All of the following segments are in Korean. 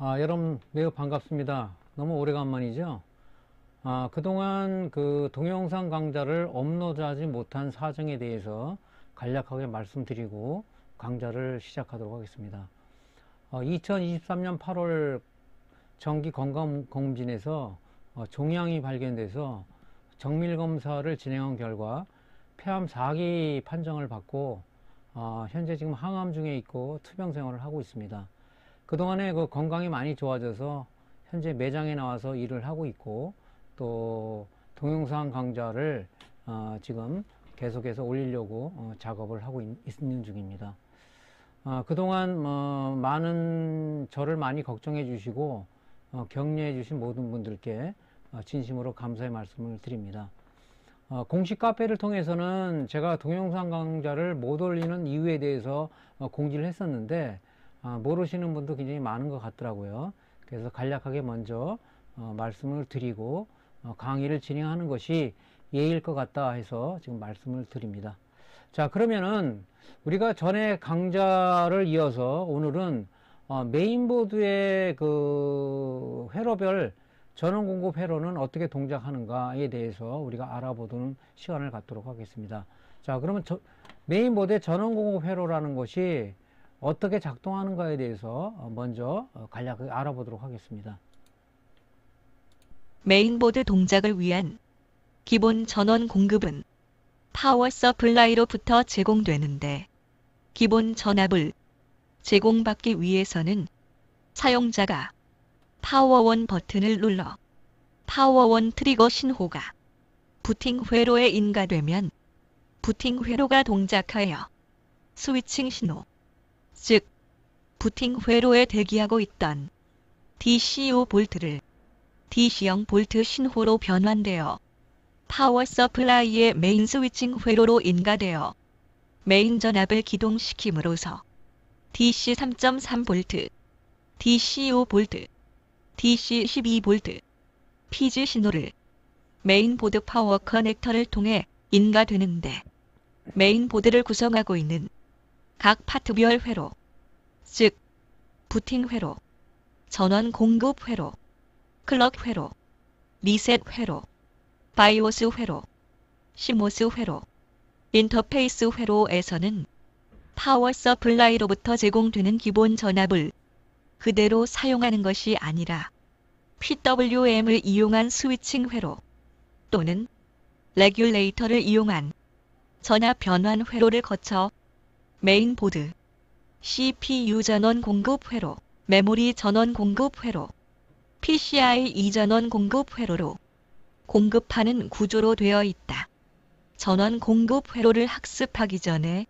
여러분 매우 반갑습니다. 너무 오래간만이죠. 그동안 그 동영상 강좌를 업로드하지 못한 사정에 대해서 간략하게 말씀드리고 강좌를 시작하도록 하겠습니다. 2023년 8월 정기 건강검진에서 종양이 발견돼서 정밀검사를 진행한 결과 폐암 4기 판정을 받고 현재 지금 항암 중에 있고 투병 생활을 하고 있습니다. 그동안에 그 건강이 많이 좋아져서 현재 매장에 나와서 일을 하고 있고 또 동영상 강좌를 지금 계속해서 올리려고 작업을 하고 있는 중입니다. 그동안 많은 저를 많이 걱정해 주시고 격려해 주신 모든 분들께 진심으로 감사의 말씀을 드립니다. 공식 카페를 통해서는 제가 동영상 강좌를 못 올리는 이유에 대해서 공지를 했었는데 모르시는 분도 굉장히 많은 것 같더라고요. 그래서 간략하게 먼저 말씀을 드리고 강의를 진행하는 것이 예의일 것 같다 해서 지금 말씀을 드립니다. 자, 그러면은 우리가 전에 강좌를 이어서 오늘은 메인보드의 그 회로별 전원 공급 회로는 어떻게 동작하는가에 대해서 우리가 알아보는 시간을 갖도록 하겠습니다. 자, 그러면 메인보드의 전원 공급 회로라는 것이 어떻게 작동하는가에 대해서 먼저 간략하게 알아보도록 하겠습니다. 메인보드 동작을 위한 기본 전원 공급은 파워 서플라이로부터 제공되는데, 기본 전압을 제공받기 위해서는 사용자가 파워온 버튼을 눌러 파워온 트리거 신호가 부팅 회로에 인가되면 부팅 회로가 동작하여 스위칭 신호, 즉 부팅 회로에 대기하고 있던 DC5 볼트를 DC0 볼트 신호로 변환되어 파워 서플라이의 메인 스위칭 회로로 인가되어 메인 전압을 기동시킴으로써 DC 3.3 볼트, DC5 볼트, DC 12 볼트, PG 신호를 메인보드 파워 커넥터를 통해 인가되는데, 메인보드를 구성하고 있는 각 파트별 회로, 즉 부팅 회로, 전원 공급 회로, 클럭 회로, 리셋 회로, 바이오스 회로, 시모스 회로, 인터페이스 회로에서는 파워 서플라이로부터 제공되는 기본 전압을 그대로 사용하는 것이 아니라 PWM을 이용한 스위칭 회로 또는 레귤레이터를 이용한 전압 변환 회로를 거쳐 메인보드, CPU 전원 공급 회로, 메모리 전원 공급 회로, PCI 이전원 공급 회로로 공급하는 구조로 되어 있다. 전원 공급 회로를 학습하기 전에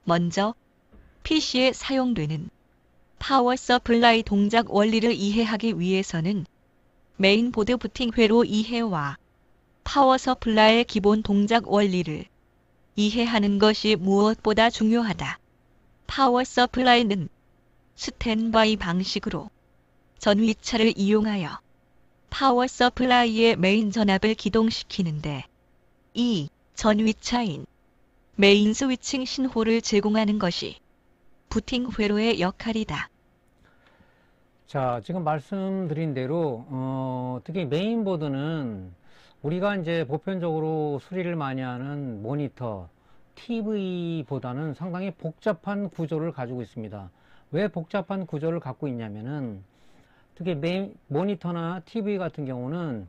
먼저 PC에 사용되는 파워 서플라이 동작 원리를 이해하기 위해서는 메인보드 부팅 회로 이해와 파워 서플라이의 기본 동작 원리를 이해하는 것이 무엇보다 중요하다. 파워 서플라이는 스탠바이 방식으로 전위차를 이용하여 파워 서플라이의 메인 전압을 기동시키는데, 이 전위차인 메인 스위칭 신호를 제공하는 것이 부팅 회로의 역할이다. 자, 지금 말씀드린 대로 특히 메인보드는 우리가 이제 보편적으로 수리를 많이 하는 모니터, TV보다는 상당히 복잡한 구조를 가지고 있습니다. 왜 복잡한 구조를 갖고 있냐면은 특히 모니터나 TV 같은 경우는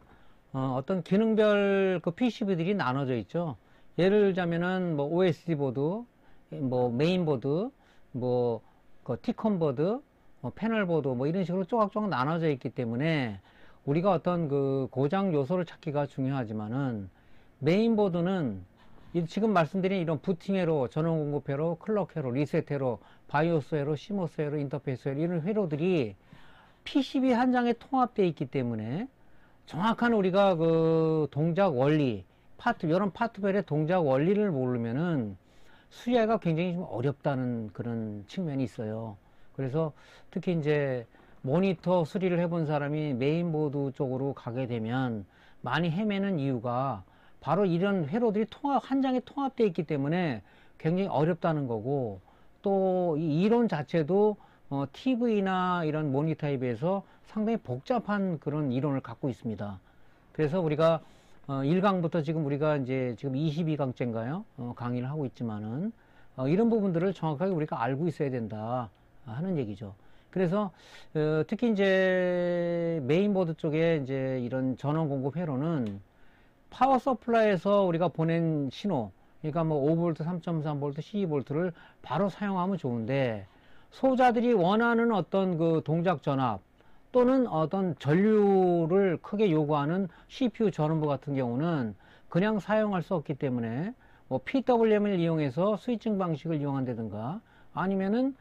어떤 기능별 그 PCB들이 나눠져 있죠. 예를 들자면은 뭐 OSD 보드, 뭐 메인보드, 뭐 그 Tcon 보드, 패널 보드 뭐 이런 식으로 쪼각쪼각 나눠져 있기 때문에 우리가 어떤 그 고장 요소를 찾기가 중요하지만은 메인보드는 지금 말씀드린 이런 부팅 회로, 전원 공급 회로, 클럭 회로, 리셋 회로, 바이오스 회로, 시모스 회로, 인터페이스 회로 이런 회로들이 PCB 한 장에 통합되어 있기 때문에 정확한 우리가 그 동작 원리, 이런 파트별의 동작 원리를 모르면은 수리하기가 굉장히 좀 어렵다는 그런 측면이 있어요. 그래서 특히 이제 모니터 수리를 해본 사람이 메인보드 쪽으로 가게 되면 많이 헤매는 이유가 바로 이런 회로들이 한 장에 통합되어 있기 때문에 굉장히 어렵다는 거고, 또 이 이론 자체도 TV나 이런 모니터에 비해서 상당히 복잡한 그런 이론을 갖고 있습니다. 그래서 우리가 1강부터 지금 우리가 이제 지금 22강째인가요? 강의를 하고 있지만은 이런 부분들을 정확하게 우리가 알고 있어야 된다 하는 얘기죠. 그래서 특히 이제 메인보드 쪽에 이제 이런 전원 공급 회로는 파워 서플라이에서 우리가 보낸 신호, 그러니까 뭐 5V, 3.3V, 12V를 바로 사용하면 좋은데, 소자들이 원하는 어떤 그 동작 전압 또는 어떤 전류를 크게 요구하는 CPU 전원부 같은 경우는 그냥 사용할 수 없기 때문에 뭐 PWM을 이용해서 스위칭 방식을 이용한다든가 아니면은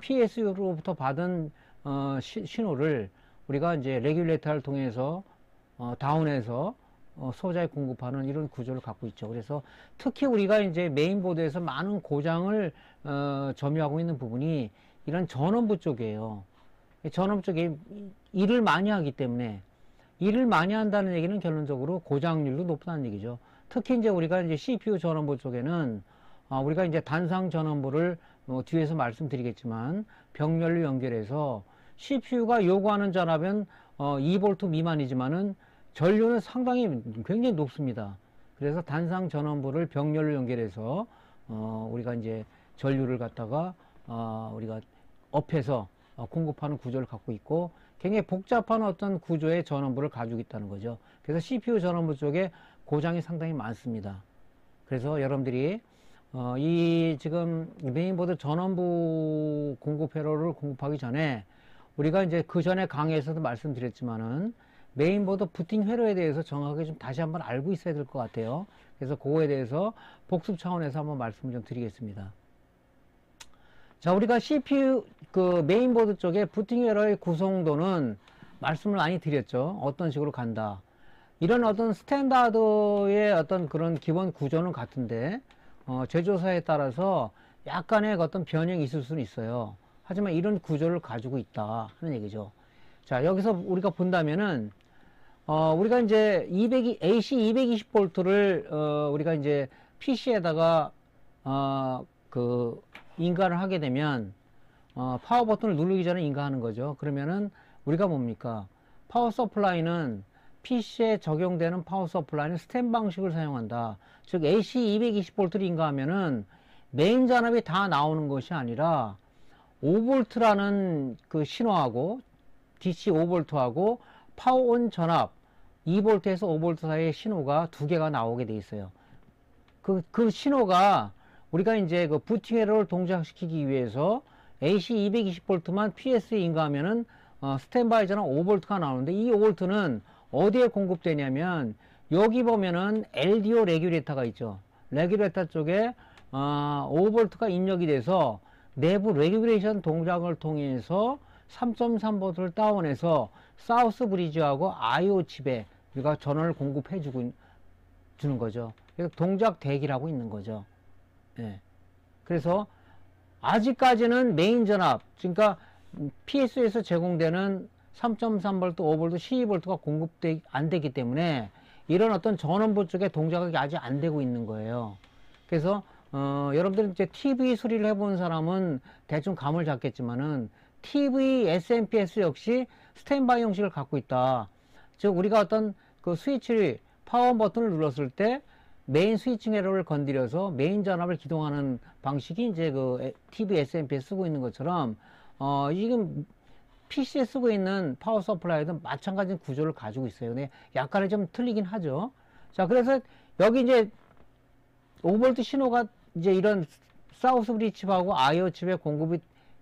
PSU로부터 받은 신호를 우리가 이제 레귤레이터를 통해서 다운해서 소자에 공급하는 이런 구조를 갖고 있죠. 그래서 특히 우리가 이제 메인보드에서 많은 고장을 점유하고 있는 부분이 이런 전원부 쪽이에요. 전원부 쪽에 일을 많이 하기 때문에, 일을 많이 한다는 얘기는 결론적으로 고장률도 높다는 얘기죠. 특히 이제 우리가 이제 CPU 전원부 쪽에는 우리가 이제 단상 전원부를 뒤에서 말씀드리겠지만 병렬로 연결해서 CPU가 요구하는 전압은 2V 미만이지만은 전류는 상당히 굉장히 높습니다. 그래서 단상 전원부를 병렬로 연결해서 우리가 이제 전류를 갖다가 우리가 업해서 공급하는 구조를 갖고 있고, 굉장히 복잡한 어떤 구조의 전원부를 가지고 있다는 거죠. 그래서 CPU 전원부 쪽에 고장이 상당히 많습니다. 그래서 여러분들이 이 지금 메인보드 전원부 공급 회로를 공급하기 전에 우리가 이제 그 전에 강의에서도 말씀드렸지만은 메인보드 부팅 회로에 대해서 정확하게 좀 다시 한번 알고 있어야 될 것 같아요. 그래서 그거에 대해서 복습 차원에서 한번 말씀을 좀 드리겠습니다. 자, 우리가 CPU 그 메인보드 쪽에 부팅 회로의 구성도는 말씀을 많이 드렸죠. 어떤 식으로 간다. 이런 어떤 스탠다드의 어떤 그런 기본 구조는 같은데 제조사에 따라서 약간의 어떤 변형이 있을 수는 있어요. 하지만 이런 구조를 가지고 있다 하는 얘기죠. 자, 여기서 우리가 본다면은 우리가 이제 AC 220V를 우리가 이제 PC에다가 그 인가를 하게 되면 파워 버튼을 누르기 전에 인가하는 거죠. 그러면은 우리가 뭡니까? 파워 서플라이는 PC에 적용되는 파워 서플라이는 스탠 방식을 사용한다. 즉 AC 220V를 인가하면은 메인 전압이 다 나오는 것이 아니라 5V라는 그 신호하고 DC 5V하고 파워온 전압 2V에서 5V 사이의 신호가 두 개가 나오게 돼 있어요. 그 신호가 우리가 이제 그 부팅 회로를 동작시키기 위해서 AC 220V만 PS에 인가하면은 스탠바이 전압 5V가 나오는데, 이 5V는 어디에 공급되냐면 여기 보면은 LDO 레귤레이터가 있죠. 레귤레이터 쪽에 5V가 입력이 돼서 내부 레귤레이션 동작을 통해서 3.3V를 다운해서 사우스 브리지하고 IO 칩에 우리가 전원을 공급해 주는 거죠. 그래서 동작 대기를 하고 있는 거죠. 예. 그래서 아직까지는 메인 전압, 그러니까 PS에서 제공되는 3.3V, 5V, 12V가 공급이 안 되기 때문에 이런 어떤 전원부 쪽에 동작이 아직 안 되고 있는 거예요. 그래서 여러분들 이제 TV 수리를 해본 사람은 대충 감을 잡겠지만은 TV SMPS 역시 스탠바이 형식을 갖고 있다. 즉 우리가 어떤 그 스위치 파워 버튼을 눌렀을 때 메인 스위칭 회로를 건드려서 메인 전압을 기동하는 방식이 이제 그 TV SMP에 쓰고 있는 것처럼 지금 PC에 쓰고 있는 파워 서플라이도 마찬가지 구조를 가지고 있어요. 근데 약간은 좀 틀리긴 하죠. 자, 그래서 여기 이제 5V 신호가 이제 이런 사우스 브리지 칩하고 IO 칩에 공급이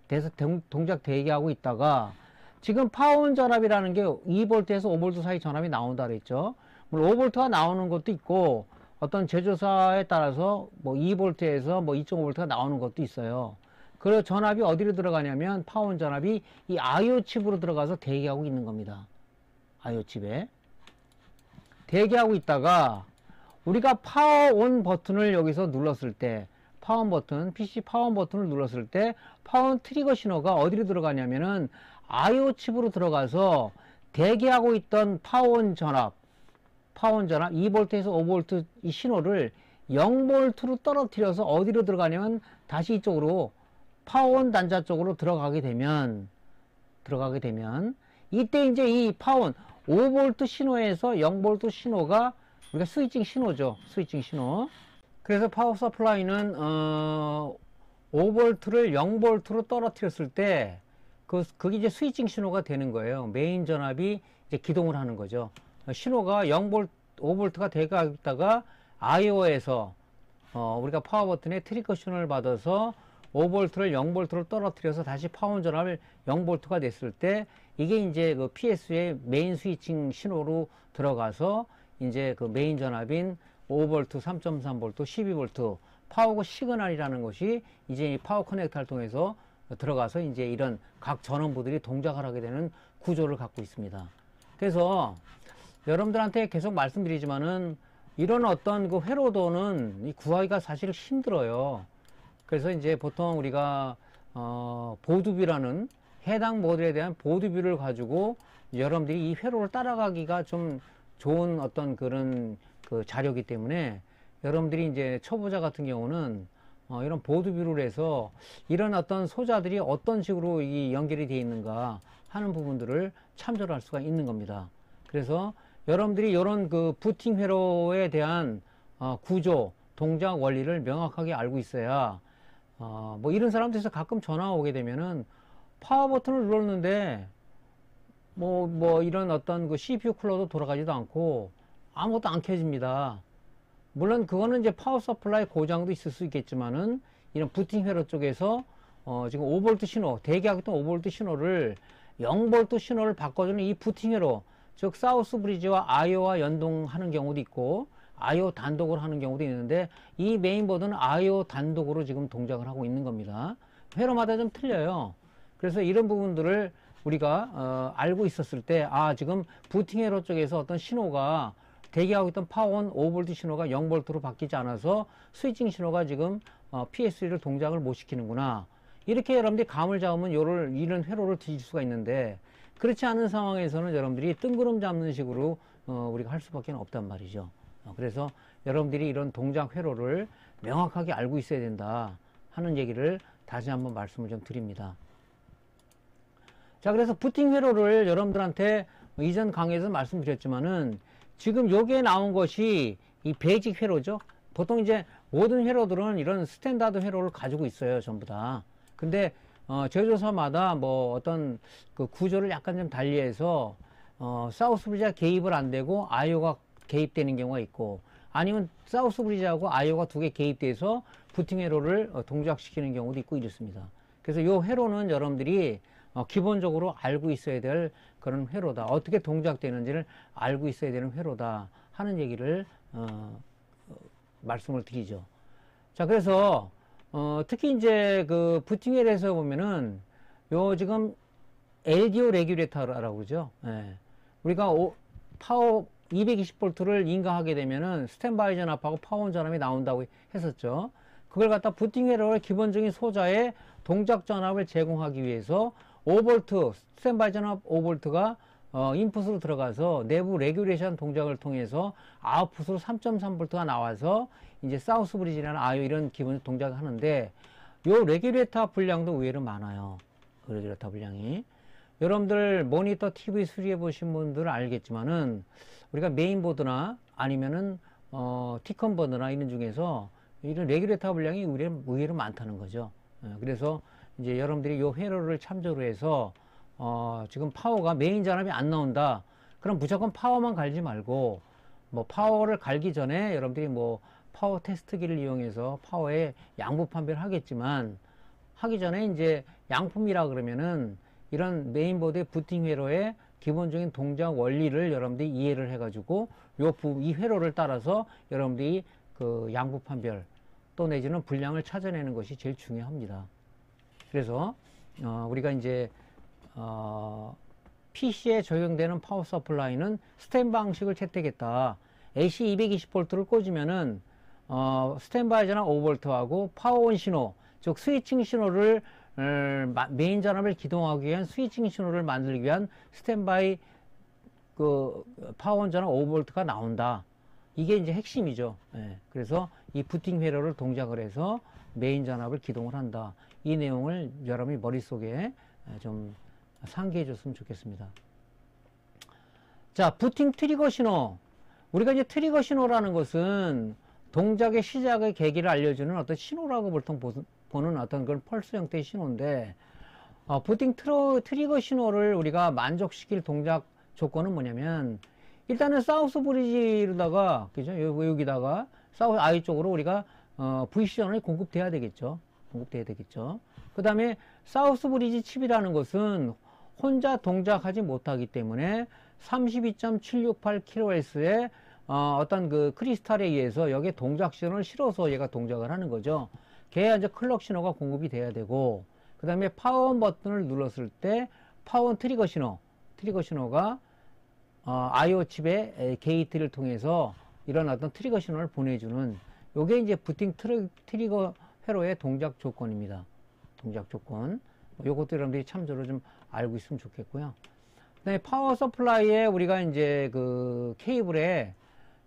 돼서 동작 대기하고 있다가 지금 파워온 전압이라는 게 2V에서 5V 사이 전압이 나온다 그랬죠. 물론 5V가 나오는 것도 있고 어떤 제조사에 따라서 뭐 2V에서 뭐 2.5V가 나오는 것도 있어요. 그 전압이 어디로 들어가냐면 파워온 전압이 이 IO 칩으로 들어가서 대기하고 있는 겁니다. IO 칩에 대기하고 있다가 우리가 파워온 버튼을 여기서 눌렀을 때 파워온 버튼, PC 파워온 버튼을 눌렀을 때 파워온 트리거 신호가 어디로 들어가냐면은 IO 칩으로 들어가서 대기하고 있던 파워온 전압 2V에서 5V 이 신호를 0V로 떨어뜨려서 어디로 들어가냐면 다시 이쪽으로 파워온 단자 쪽으로 들어가게 되면 이때 이제 이 파워온 5V 신호에서 0V 신호가 우리가 스위칭 신호죠. 스위칭 신호. 그래서 파워 서플라이는 5V를 0V로 떨어뜨렸을 때 그게 이제 스위칭 신호가 되는 거예요. 메인 전압이 이제 기동을 하는 거죠. 신호가 0V, 5V가 되가 있다가 IO에서 우리가 파워 버튼에 트리거 신호를 받아서 5V를 0V로 떨어뜨려서 다시 파워 전압을 0V가 됐을 때 이게 이제 그 PS의 메인 스위칭 신호로 들어가서 이제 그 메인 전압인 5V, 3.3V, 12V 파워 시그널이라는 것이 이제 이 파워 커넥터를 통해서 들어가서 이제 이런 각 전원부들이 동작을 하게 되는 구조를 갖고 있습니다. 그래서 여러분들한테 계속 말씀드리지만은 이런 어떤 그 회로도는 구하기가 사실 힘들어요. 그래서 이제 보통 우리가 보드뷰라는 해당 모델에 대한 보드뷰를 가지고 여러분들이 이 회로를 따라가기가 좀 좋은 어떤 그런 그 자료이기 때문에 여러분들이 이제 초보자 같은 경우는 이런 보드뷰를 해서 이런 어떤 소자들이 어떤 식으로 이 연결이 되어 있는가 하는 부분들을 참조를 할 수가 있는 겁니다. 그래서 여러분들이 이런 그 부팅 회로에 대한 구조, 동작 원리를 명확하게 알고 있어야 뭐 이런 사람들에서 가끔 전화 오게 되면은 파워 버튼을 눌렀는데 뭐 이런 어떤 그 CPU 쿨러도 돌아가지도 않고 아무것도 안 켜집니다. 물론 그거는 이제 파워 서플라이 고장도 있을 수 있겠지만은 이런 부팅 회로 쪽에서 지금 5V 신호, 대기하고 있던 5V 신호를 0V 신호를 바꿔주는 이 부팅 회로, 즉 사우스 브리지와 IO와 연동하는 경우도 있고 IO 단독으로 하는 경우도 있는데 이 메인보드는 IO 단독으로 지금 동작을 하고 있는 겁니다. 회로마다 좀 틀려요. 그래서 이런 부분들을 우리가 알고 있었을 때 지금 부팅 회로 쪽에서 어떤 신호가 대기하고 있던 파워온 5V 신호가 0V로 바뀌지 않아서 스위칭 신호가 지금 PS1을 동작을 못 시키는구나. 이렇게 여러분들이 감을 잡으면 이런 회로를 뒤질 수가 있는데 그렇지 않은 상황에서는 여러분들이 뜬구름 잡는 식으로 우리가 할 수밖에 없단 말이죠. 그래서 여러분들이 이런 동작 회로를 명확하게 알고 있어야 된다 하는 얘기를 다시 한번 말씀을 좀 드립니다. 자, 그래서 부팅 회로를 여러분들한테 이전 강의에서 말씀드렸지만은 지금 여기에 나온 것이 이 베이직 회로죠. 보통 이제 모든 회로들은 이런 스탠다드 회로를 가지고 있어요, 전부 다. 근데 제조사마다 뭐 어떤 그 구조를 약간 좀 달리해서 사우스 브리지가 개입을 안 되고 IO가 개입되는 경우가 있고 아니면 사우스 브리지하고 IO가 두 개 개입돼서 부팅 회로를 동작시키는 경우도 있고 이렇습니다. 그래서 이 회로는 여러분들이 기본적으로 알고 있어야 될 그런 회로다. 어떻게 동작되는지를 알고 있어야 되는 회로다 하는 얘기를 말씀을 드리죠. 자, 그래서 특히 이제 그 부팅 회로에서 보면은 요 지금 LDO 레귤레이터라고 그러죠. 예. 우리가 파워 220V를 인가하게 되면은 스탠바이 전압하고 파워온 전압이 나온다고 했었죠. 그걸 갖다 부팅 회로의 기본적인 소자의 동작 전압을 제공하기 위해서 5V, 스탠바이 전압 5V가 인풋으로 들어가서 내부 레귤레이션 동작을 통해서 아웃풋으로 3.3V가 나와서 이제 사우스 브리지나 IO 이런 기본 동작을 하는데 요 레귤레이터 분량도 의외로 많아요. 레귤레이터 분량이. 여러분들 모니터 TV 수리해 보신 분들은 알겠지만은 우리가 메인보드나 아니면은 티컨보드나 이런 중에서 이런 레귤레이터 분량이 의외로 많다는 거죠. 그래서 이제 여러분들이 요 회로를 참조로 해서 지금 파워가 메인 전압이 안 나온다. 그럼 무조건 파워만 갈지 말고 뭐 파워를 갈기 전에 여러분들이 뭐 파워 테스트기를 이용해서 파워의 양부 판별을 하겠지만 하기 전에 이제 양품이라 그러면은 이런 메인보드의 부팅 회로의 기본적인 동작 원리를 여러분들이 이해를 해가지고 이 회로를 따라서 여러분들이 그 양부 판별 또 내지는 분량을 찾아내는 것이 제일 중요합니다. 그래서 우리가 이제 PC에 적용되는 파워 서플라이는 스탠 방식을 채택했다. AC 220V를 꽂으면은 스탠바이 전압 5V하고 파워온 신호, 즉 스위칭 신호를 메인 전압을 기동하기 위한 스위칭 신호를 만들기 위한 스탠바이 그 파워온 전압 5V가 나온다. 이게 이제 핵심이죠. 예. 그래서 이 부팅 회로를 동작을 해서 메인 전압을 기동을 한다. 이 내용을 여러분이 머릿속에 좀 상기해 줬으면 좋겠습니다. 자, 부팅 트리거 신호. 우리가 이제 트리거 신호라는 것은 동작의 시작의 계기를 알려주는 어떤 신호라고 보통 보는 어떤 그런 펄스 형태의 신호인데, 부팅 트리거 신호를 우리가 만족시킬 동작 조건은 뭐냐면, 일단은 사우스 브리지로다가, 그죠? 여기다가, 사우스 I 쪽으로 우리가, V시전이 공급돼야 되겠죠. 공급돼야 되겠죠. 그 다음에, 사우스 브리지 칩이라는 것은 혼자 동작하지 못하기 때문에 32.768kHz의 어떤 그 크리스탈에 의해서 여기에 동작 신호를 실어서 얘가 동작을 하는 거죠. 걔야 이제 클럭 신호가 공급이 돼야 되고, 그 다음에 파워온 버튼을 눌렀을 때 파워온 트리거 신호가 IO 칩의 게이트를 통해서 이런 어떤 트리거 신호를 보내주는 요게 이제 부팅 트리거 회로의 동작 조건입니다. 동작 조건. 요것도 여러분들이 참조로 좀 알고 있으면 좋겠고요. 그 다음에 파워 서플라이에 우리가 이제 그 케이블에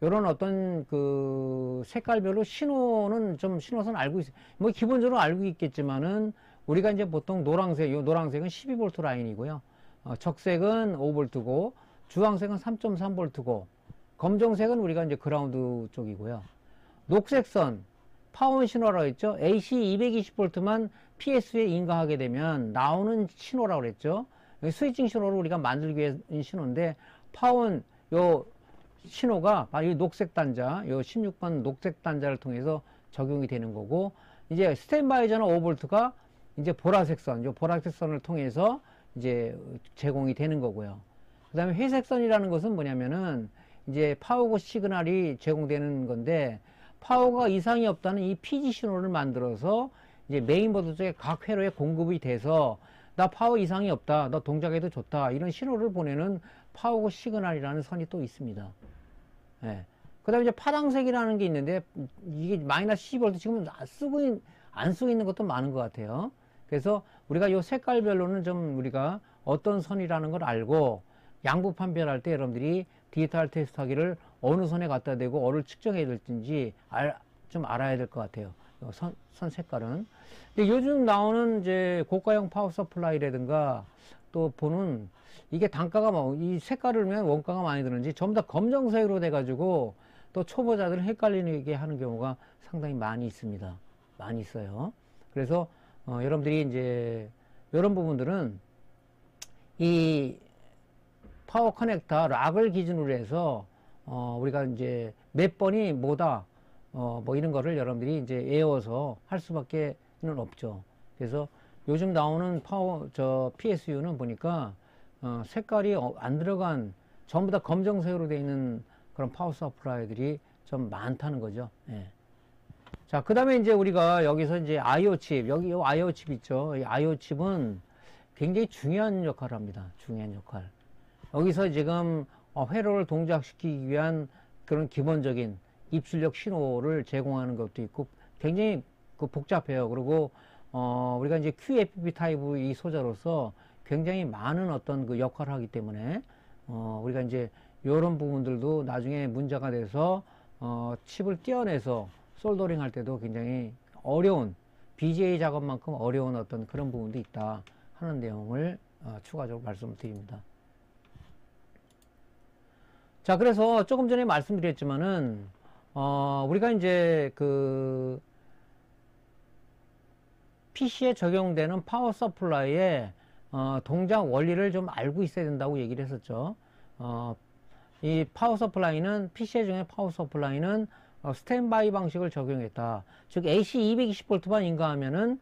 요런 어떤 그 색깔별로 신호는 좀 신호선 알고 있어요. 뭐 기본적으로 알고 있겠지만은 우리가 이제 보통 노란색, 요 노란색은 12V 라인이고요. 적색은 5V고, 주황색은 3.3V고, 검정색은 우리가 이제 그라운드 쪽이고요. 녹색선, 파원 신호라고 했죠. AC 220V만 PSU에 인가하게 되면 나오는 신호라고 그랬죠. 스위칭 신호를 우리가 만들기 위한 신호인데, 파원, 요 신호가 바로 이 녹색 단자, 요 16번 녹색 단자를 통해서 적용이 되는 거고, 이제 스탠바이 전원 5V가 이제 보라색 선, 요 보라색 선을 통해서 이제 제공이 되는 거고요. 그 다음에 회색 선이라는 것은 뭐냐면은 이제 파워고 시그널이 제공되는 건데, 파워가 이상이 없다는 이 PG 신호를 만들어서 이제 메인보드 쪽에 각 회로에 공급이 돼서 나 파워 이상이 없다, 너 동작해도 좋다, 이런 신호를 보내는 파워고 시그널이라는 선이 또 있습니다. 예. 그 다음에 이제 파란색이라는 게 있는데, 이게 마이너스 12V 지금 안 쓰고 있는 것도 많은 것 같아요. 그래서 우리가 요 색깔별로는 좀 우리가 어떤 선이라는 걸 알고, 양부 판별할 때 여러분들이 디지털 테스트 하기를 어느 선에 갖다 대고 어를 측정해야 될지 좀 알아야 될 것 같아요. 선 색깔은. 근데 요즘 나오는 이제 고가형 파워 서플라이라든가 또 보는 이게 단가가 뭐, 이 색깔을 보면 원가가 많이 드는지 전부 다 검정색으로 돼가지고 또 초보자들은 헷갈리게 하는 경우가 상당히 많이 있습니다. 많이 있어요. 그래서 여러분들이 이제 이런 부분들은 이 파워 커넥터 락을 기준으로 해서 우리가 이제 몇 번이 뭐다 뭐 이런 거를 여러분들이 이제 외워서 할 수밖에는 없죠. 그래서 요즘 나오는 PSU는 보니까 색깔이 안 들어간 전부 다 검정색으로 되어 있는 그런 파워 서플라이들이 좀 많다는 거죠. 예. 자, 그 다음에 이제 우리가 여기서 이제 IO 칩, 여기 요 IO 칩 있죠. 이 IO 칩은 굉장히 중요한 역할을 합니다. 중요한 역할. 여기서 지금 회로를 동작시키기 위한 그런 기본적인 입출력 신호를 제공하는 것도 있고 굉장히 복잡해요. 그리고 우리가 이제 QFP 타입 이 소자로서 굉장히 많은 어떤 그 역할을 하기 때문에 우리가 이제 이런 부분들도 나중에 문제가 돼서 칩을 떼어내서 솔더링 할 때도 굉장히 어려운 BGA 작업만큼 어려운 어떤 그런 부분도 있다 하는 내용을 추가적으로 말씀드립니다. 자, 그래서 조금 전에 말씀드렸지만은 우리가 이제 그 PC에 적용되는 파워 서플라이의 동작 원리를 좀 알고 있어야 된다고 얘기를 했었죠. 이 파워 서플라이는 PC에 중에 파워 서플라이는 스탠바이 방식을 적용했다. 즉 AC 220V만 인가하면은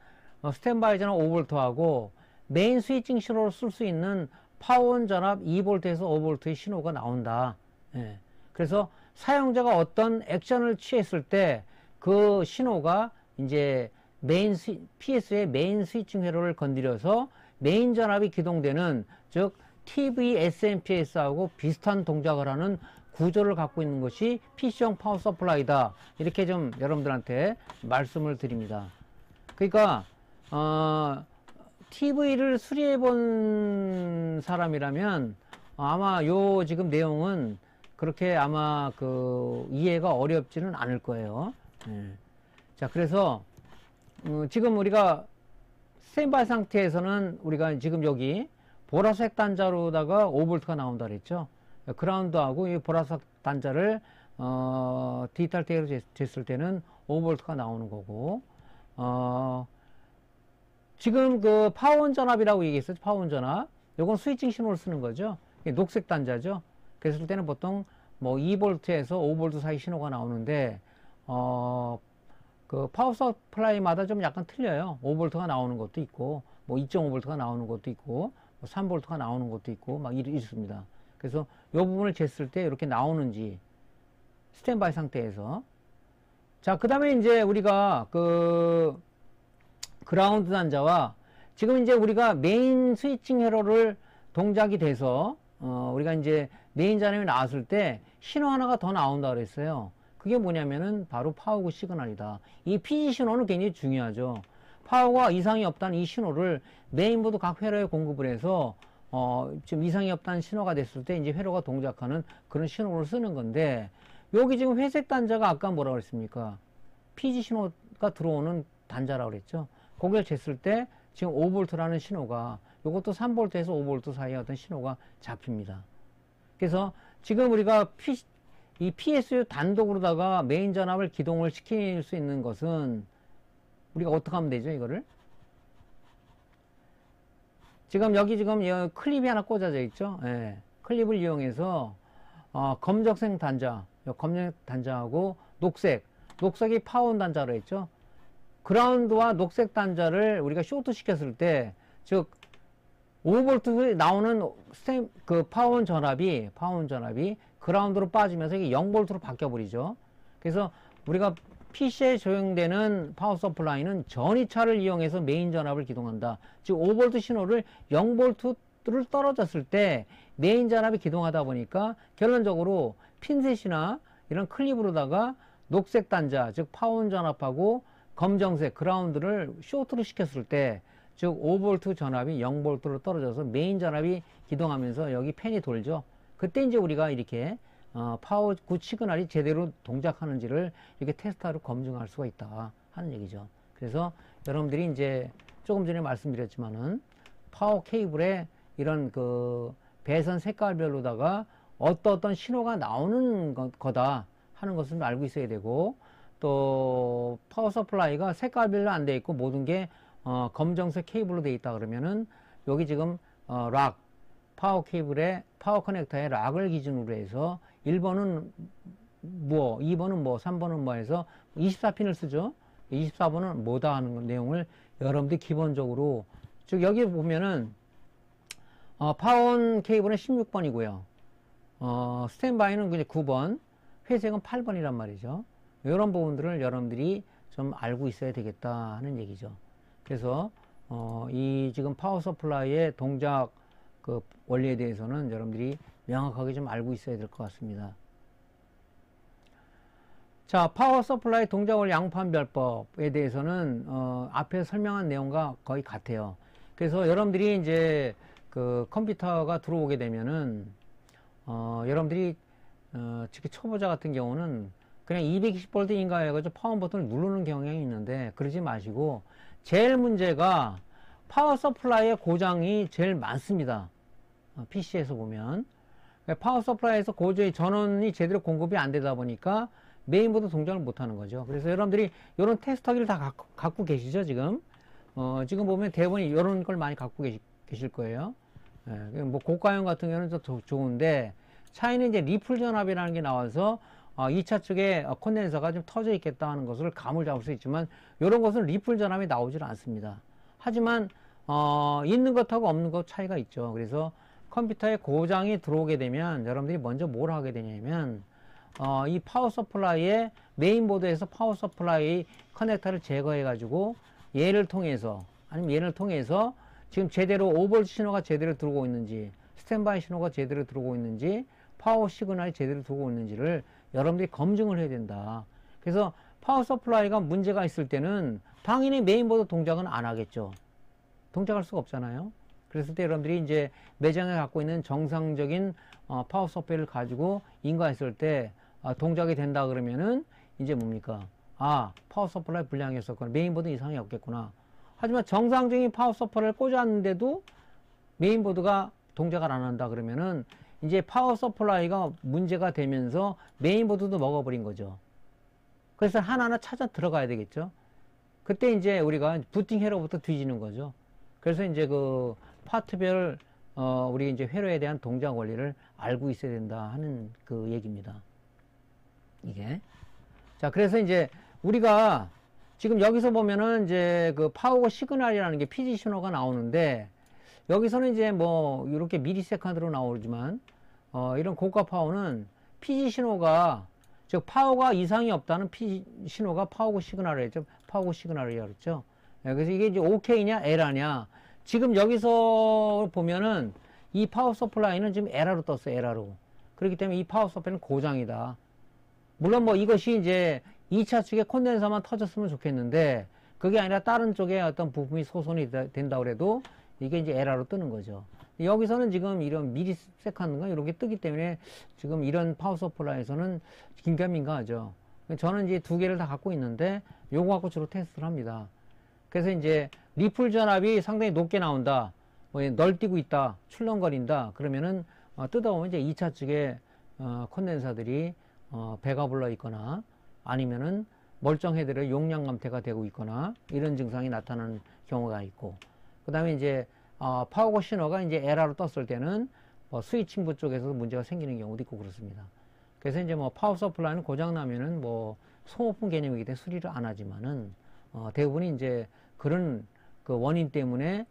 스탠바이 전압 5V하고 메인 스위칭 신호로 쓸 수 있는 파워온 전압 2V에서 5V의 신호가 나온다. 예. 그래서 사용자가 어떤 액션을 취했을 때 그 신호가 이제 PS의 메인 스위칭 회로를 건드려서 메인 전압이 기동되는, 즉 TVSMPS하고 비슷한 동작을 하는 구조를 갖고 있는 것이 PC용 파워 서플라이다. 이렇게 좀 여러분들한테 말씀을 드립니다. 그러니까 TV를 수리해 본 사람이라면 아마 요 지금 내용은 그렇게 아마 그 이해가 어렵지는 않을 거예요. 자, 그래서 지금 우리가 스탠바이 상태에서는 우리가 지금 여기 보라색 단자로다가 5V가 나온다 그랬죠. 그라운드하고 이 보라색 단자를 디지털 대로 쟀을 때는 5V가 나오는 거고, 지금 그 파원 전압이라고 얘기했어요. 파원 전압. 요건 스위칭 신호를 쓰는 거죠. 녹색 단자죠. 그랬을 때는 보통 뭐 2V에서 5V 사이 신호가 나오는데, 그 파워 서플라이마다 좀 약간 틀려요. 5V가 나오는 것도 있고, 뭐 2.5V가 나오는 것도 있고, 뭐 3V가 나오는 것도 있고, 막 이렇습니다. 그래서 이 부분을 쟀을 때 이렇게 나오는지, 스탠바이 상태에서. 자, 그 다음에 이제 우리가 그 그라운드 단자와 지금 이제 우리가 메인 스위칭 회로를 동작이 돼서 우리가 이제 메인 잔염이 나왔을 때 신호 하나가 더 나온다 그랬어요. 그게 뭐냐면은 바로 파워구 시그널이다. 이 PG 신호는 굉장히 중요하죠. 파워가 이상이 없다는 이 신호를 메인보드 각 회로에 공급을 해서 지금 이상이 없다는 신호가 됐을 때 이제 회로가 동작하는 그런 신호를 쓰는 건데, 여기 지금 회색 단자가 아까 뭐라고 그랬습니까? PG 신호가 들어오는 단자라고 그랬죠. 거기를 쟀을 때 지금 5V라는 신호가, 이것도 3V에서 5V 사이에 어떤 신호가 잡힙니다. 그래서 지금 우리가 이 PSU 단독으로다가 메인 전압을 기동을 시킬 수 있는 것은 우리가 어떻게 하면 되죠, 이거를? 지금 여기 지금 클립이 하나 꽂아져 있죠. 예. 클립을 이용해서 검정색 단자, 검정색 단자하고 녹색이 파원 단자로 했죠. 그라운드와 녹색 단자를 우리가 쇼트 시켰을 때, 즉 5V 나오는 그 파원 전압이 그라운드로 빠지면서 이게 0V로 바뀌어 버리죠. 그래서 우리가 PC에 적용되는 파워 서플라이는 전이차를 이용해서 메인 전압을 기동한다. 즉 5V 신호를 0V를 떨어졌을 때 메인 전압이 기동하다 보니까 결론적으로 핀셋이나 이런 클립으로다가 녹색 단자, 즉 파원 전압하고 검정색 그라운드를 쇼트로 시켰을 때, 즉 5V 전압이 0V로 떨어져서 메인 전압이 기동하면서 여기 팬이 돌죠. 그때 이제 우리가 이렇게 파워 굿 시그널이 제대로 동작하는지를 이렇게 테스트하러 검증할 수가 있다 하는 얘기죠. 그래서 여러분들이 이제 조금 전에 말씀드렸지만은 파워 케이블에 이런 그 배선 색깔별로다가 어떤 신호가 나오는 거다 하는 것을 알고 있어야 되고, 또 파워 서플라이가 색깔별로 안 돼 있고 모든 게 검정색 케이블로 돼 있다 그러면은 여기 지금 파워 케이블에 파워 커넥터에 락을 기준으로 해서 1번은 뭐 2번은 뭐 3번은 뭐 해서 24핀을 쓰죠. 24번은 뭐다 하는 내용을 여러분들이 기본적으로, 즉 여기 보면은 파원 케이블은 16번이고요. 스탠바이는 그냥 9번, 회색은 8번이란 말이죠. 이런 부분들을 여러분들이 좀 알고 있어야 되겠다 하는 얘기죠. 그래서 이 지금 파워 서플라이의 동작 그 원리에 대해서는 여러분들이 명확하게 좀 알고 있어야 될 것 같습니다. 자, 파워 서플라이 동작 원리 양판별법에 대해서는 앞에 설명한 내용과 거의 같아요. 그래서 여러분들이 이제 그 컴퓨터가 들어오게 되면은 여러분들이 특히 초보자 같은 경우는 그냥 220V인가 해가지고 파워 버튼을 누르는 경향이 있는데, 그러지 마시고 제일 문제가 파워 서플라이의 고장이 제일 많습니다. PC에서 보면 파워 서플라이에서 고저히 전원이 제대로 공급이 안 되다 보니까 메인보드 동작을 못 하는 거죠. 그래서 여러분들이 이런 테스터기를 다 갖고 계시죠, 지금? 지금 보면 대부분이 이런 걸 많이 갖고 계실 거예요. 예, 뭐 고가형 같은 경우는 더 좋은데, 차이는 이제 리플 전압이라는 게 나와서 2차 측에 콘덴서가 좀 터져 있겠다 하는 것을 감을 잡을 수 있지만, 이런 것은 리플 전압이 나오질 않습니다. 하지만 있는 것하고 없는 것 차이가 있죠. 그래서 컴퓨터에 고장이 들어오게 되면 여러분들이 먼저 뭘 하게 되냐면 이 파워 서플라이의 메인보드에서 파워 서플라이 커넥터를 제거해 가지고 얘를 통해서, 아니면 얘를 통해서 지금 제대로 5V 신호가 제대로 들어오고 있는지, 스탠바이 신호가 제대로 들어오고 있는지, 파워 시그널이 제대로 들어오고 있는지를 여러분들이 검증을 해야 된다. 그래서 파워 서플라이가 문제가 있을 때는 당연히 메인보드 동작은 안 하겠죠. 동작할 수가 없잖아요. 그랬을 때 여러분들이 이제 매장에 갖고 있는 정상적인 파워 서플라이를 가지고 인가했을 때 동작이 된다 그러면은 이제 뭡니까? 파워 서플라이 불량이 있었구나. 메인보드 이상이 없겠구나. 하지만 정상적인 파워 서플라이를 꽂았는데도 메인보드가 동작을 안 한다 그러면은 이제 파워 서플라이가 문제가 되면서 메인보드도 먹어버린 거죠. 그래서 하나하나 찾아 들어가야 되겠죠. 그때 이제 우리가 부팅 회로부터 뒤지는 거죠. 그래서 이제 그 파트별 우리 이제 회로에 대한 동작 원리를 알고 있어야 된다 하는 그 얘기입니다. 이게. 자, 그래서 이제 우리가 지금 여기서 보면은 이제 그 파워고 시그널이라는 게 PD 신호가 나오는데 여기서는 이제 뭐 이렇게 미리세컨드로 나오지만 이런 고가 파워는 PD 신호가 즉 파워가 이상이 없다는 PD 신호가 파워고 시그널을 했죠. 파워고 시그널이라고 그랬죠. 그래서 이게 이제 OK냐 에러냐. 지금 여기서 보면은 이 파워 서플라이는 지금 에러로 떴어요. 에러로. 그렇기 때문에 이 파워 서플라이는 고장이다. 물론 뭐 이것이 이제 2차 측에 콘덴서만 터졌으면 좋겠는데 그게 아니라 다른 쪽에 어떤 부품이 소손이 된다 그래도 이게 이제 에러로 뜨는 거죠. 여기서는 지금 이런 미리세컨드가 이렇게 뜨기 때문에 지금 이런 파워 서플라이에서는 긴가민가하죠. 저는 이제 두 개를 다 갖고 있는데 요거 갖고 주로 테스트를 합니다. 그래서 이제 리플 전압이 상당히 높게 나온다. 뭐 널뛰고 있다. 출렁거린다. 그러면은 뜯어보면 이제 2차 측에 콘덴서들이 배가 불러 있거나 아니면은 멀쩡해들의 용량 감퇴가 되고 있거나 이런 증상이 나타나는 경우가 있고 그 다음에 이제 파워고 신호가 이제 에러로 떴을 때는 스위칭부 쪽에서 문제가 생기는 경우도 있고 그렇습니다. 그래서 이제 뭐 파워 서플라이는 고장 나면은 뭐 소모품 개념이기 때문에 수리를 안 하지만은 대부분이 이제 그런 그 원인 때문에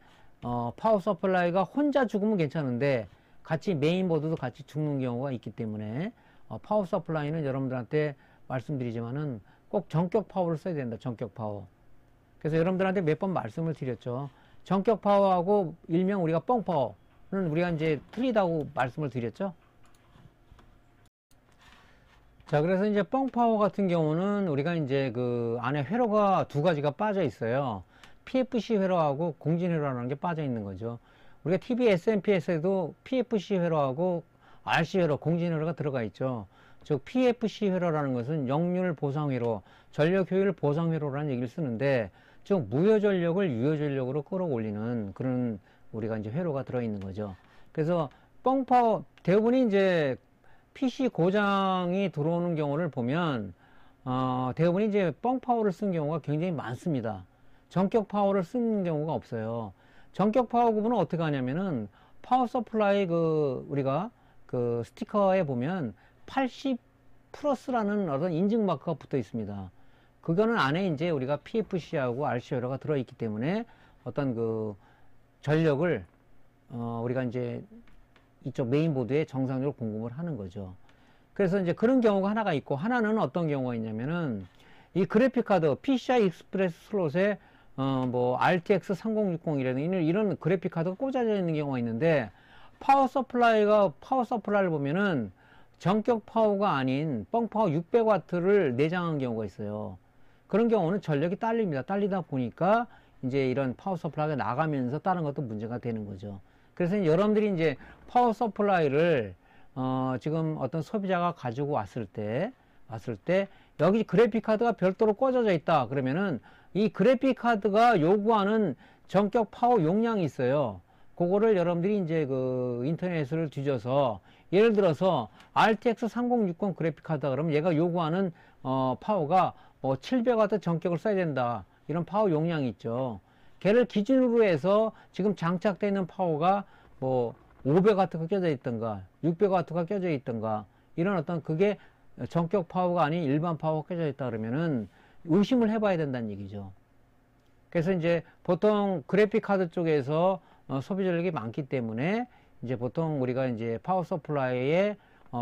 파워 서플라이가 혼자 죽으면 괜찮은데 같이 메인보드도 같이 죽는 경우가 있기 때문에 파워 서플라이는 여러분들한테 말씀드리지만은 꼭 전격 파워를 써야 된다. 전격 파워. 그래서 여러분들한테 몇 번 말씀을 드렸죠. 전격 파워하고 일명 우리가 뻥 파워는 우리가 이제 틀리다고 말씀을 드렸죠. 자, 그래서 이제 뻥 파워 같은 경우는 우리가 이제 그 안에 회로가 두 가지가 빠져 있어요. PFC 회로하고 공진 회로라는 게 빠져 있는 거죠. 우리가 TV SMPS에도 PFC 회로하고 RC 회로, 공진 회로가 들어가 있죠. 즉 PFC 회로라는 것은 역률 보상 회로, 전력 효율 보상 회로라는 얘기를 쓰는데 즉 무효 전력을 유효 전력으로 끌어올리는 그런 우리가 이제 회로가 들어 있는 거죠. 그래서 뻥 파워 대부분이 이제 PC 고장이 들어오는 경우를 보면 대부분이 이제 뻥 파워를 쓴 경우가 굉장히 많습니다. 전격 파워를 쓰는 경우가 없어요. 전격 파워 구분은 어떻게 하냐면은 파워 서플라이 우리가 그 스티커에 보면 80 플러스라는 어떤 인증 마크가 붙어 있습니다. 그거는 안에 이제 우리가 PFC하고 RC 회로가 들어있기 때문에 어떤 그 전력을 우리가 이제 이쪽 메인보드에 정상적으로 공급을 하는 거죠. 그래서 이제 그런 경우가 하나가 있고 하나는 어떤 경우가 있냐면은 이 그래픽카드 PCI 익스프레스 슬롯에 뭐 RTX 3060이라는 이런 그래픽카드가 꽂아져 있는 경우가 있는데 파워 서플라이를 보면은 전격 파워가 아닌 뻥 파워 600W를 내장한 경우가 있어요. 그런 경우는 전력이 딸립니다. 딸리다 보니까 이제 이런 파워 서플라이가 나가면서 다른 것도 문제가 되는 거죠. 그래서 여러분들이 이제 파워 서플라이를 지금 어떤 소비자가 가지고 왔을 때 여기 그래픽 카드가 별도로 꽂아져 있다 그러면은 이 그래픽 카드가 요구하는 전격 파워 용량이 있어요. 그거를 여러분들이 이제 그 인터넷을 뒤져서 예를 들어서 RTX 3060 그래픽 카드다 그러면 얘가 요구하는 파워가 뭐 700W 전격을 써야 된다. 이런 파워 용량이 있죠. 걔를 기준으로 해서 지금 장착되어 있는 파워가 뭐 500W가 껴져 있던가 600W가 껴져 있던가 이런 어떤 그게 전격 파워가 아닌 일반 파워가 껴져 있다 그러면은 의심을 해봐야 된다는 얘기죠. 그래서 이제 보통 그래픽 카드 쪽에서 소비 전력이 많기 때문에 이제 보통 우리가 이제 파워 서플라이의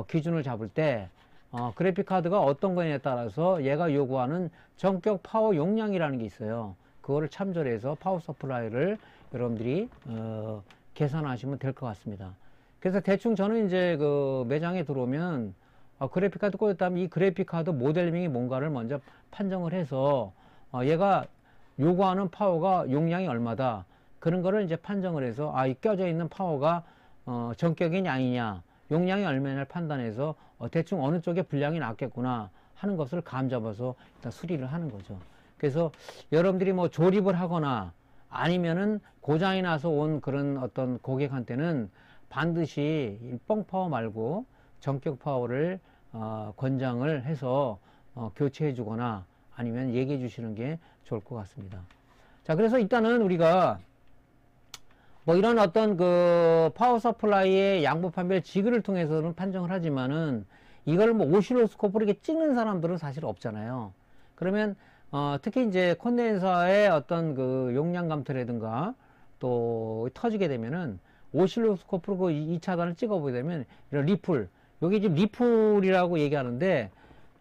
기준을 잡을 때 그래픽 카드가 어떤 거냐에 따라서 얘가 요구하는 전격 파워 용량이라는 게 있어요. 그거를 참조해서 파워 서플라이를 여러분들이 계산하시면 될 것 같습니다. 그래서 대충 저는 이제 그 매장에 들어오면 그래픽 카드 꽂았다면 이 그래픽 카드 모델명이 뭔가를 먼저 판정을 해서 얘가 요구하는 파워가 용량이 얼마다 그런 거를 이제 판정을 해서 이 껴져 있는 파워가 전격이냐 아니냐 용량이 얼마냐를 판단해서 대충 어느 쪽에 분량이 낫겠구나 하는 것을 감 잡아서 일단 수리를 하는 거죠. 그래서 여러분들이 뭐 조립을 하거나 아니면은 고장이 나서 온 그런 어떤 고객한테는 반드시 뻥 파워 말고 전격 파워를 권장을 해서 교체해 주거나 아니면 얘기해 주시는 게 좋을 것 같습니다. 자, 그래서 일단은 우리가 뭐 이런 어떤 그 파워 서플라이의 양부 판별 지그를 통해서는 판정을 하지만은 이걸 뭐 오실로스코프로 이렇게 찍는 사람들은 사실 없잖아요. 그러면 특히 이제 콘덴서의 어떤 그 용량 감소라든가 또 터지게 되면은 오실로스코프로 그 2차단을 찍어보게 되면 이런 리플, 요게 지금 리플이라고 얘기하는데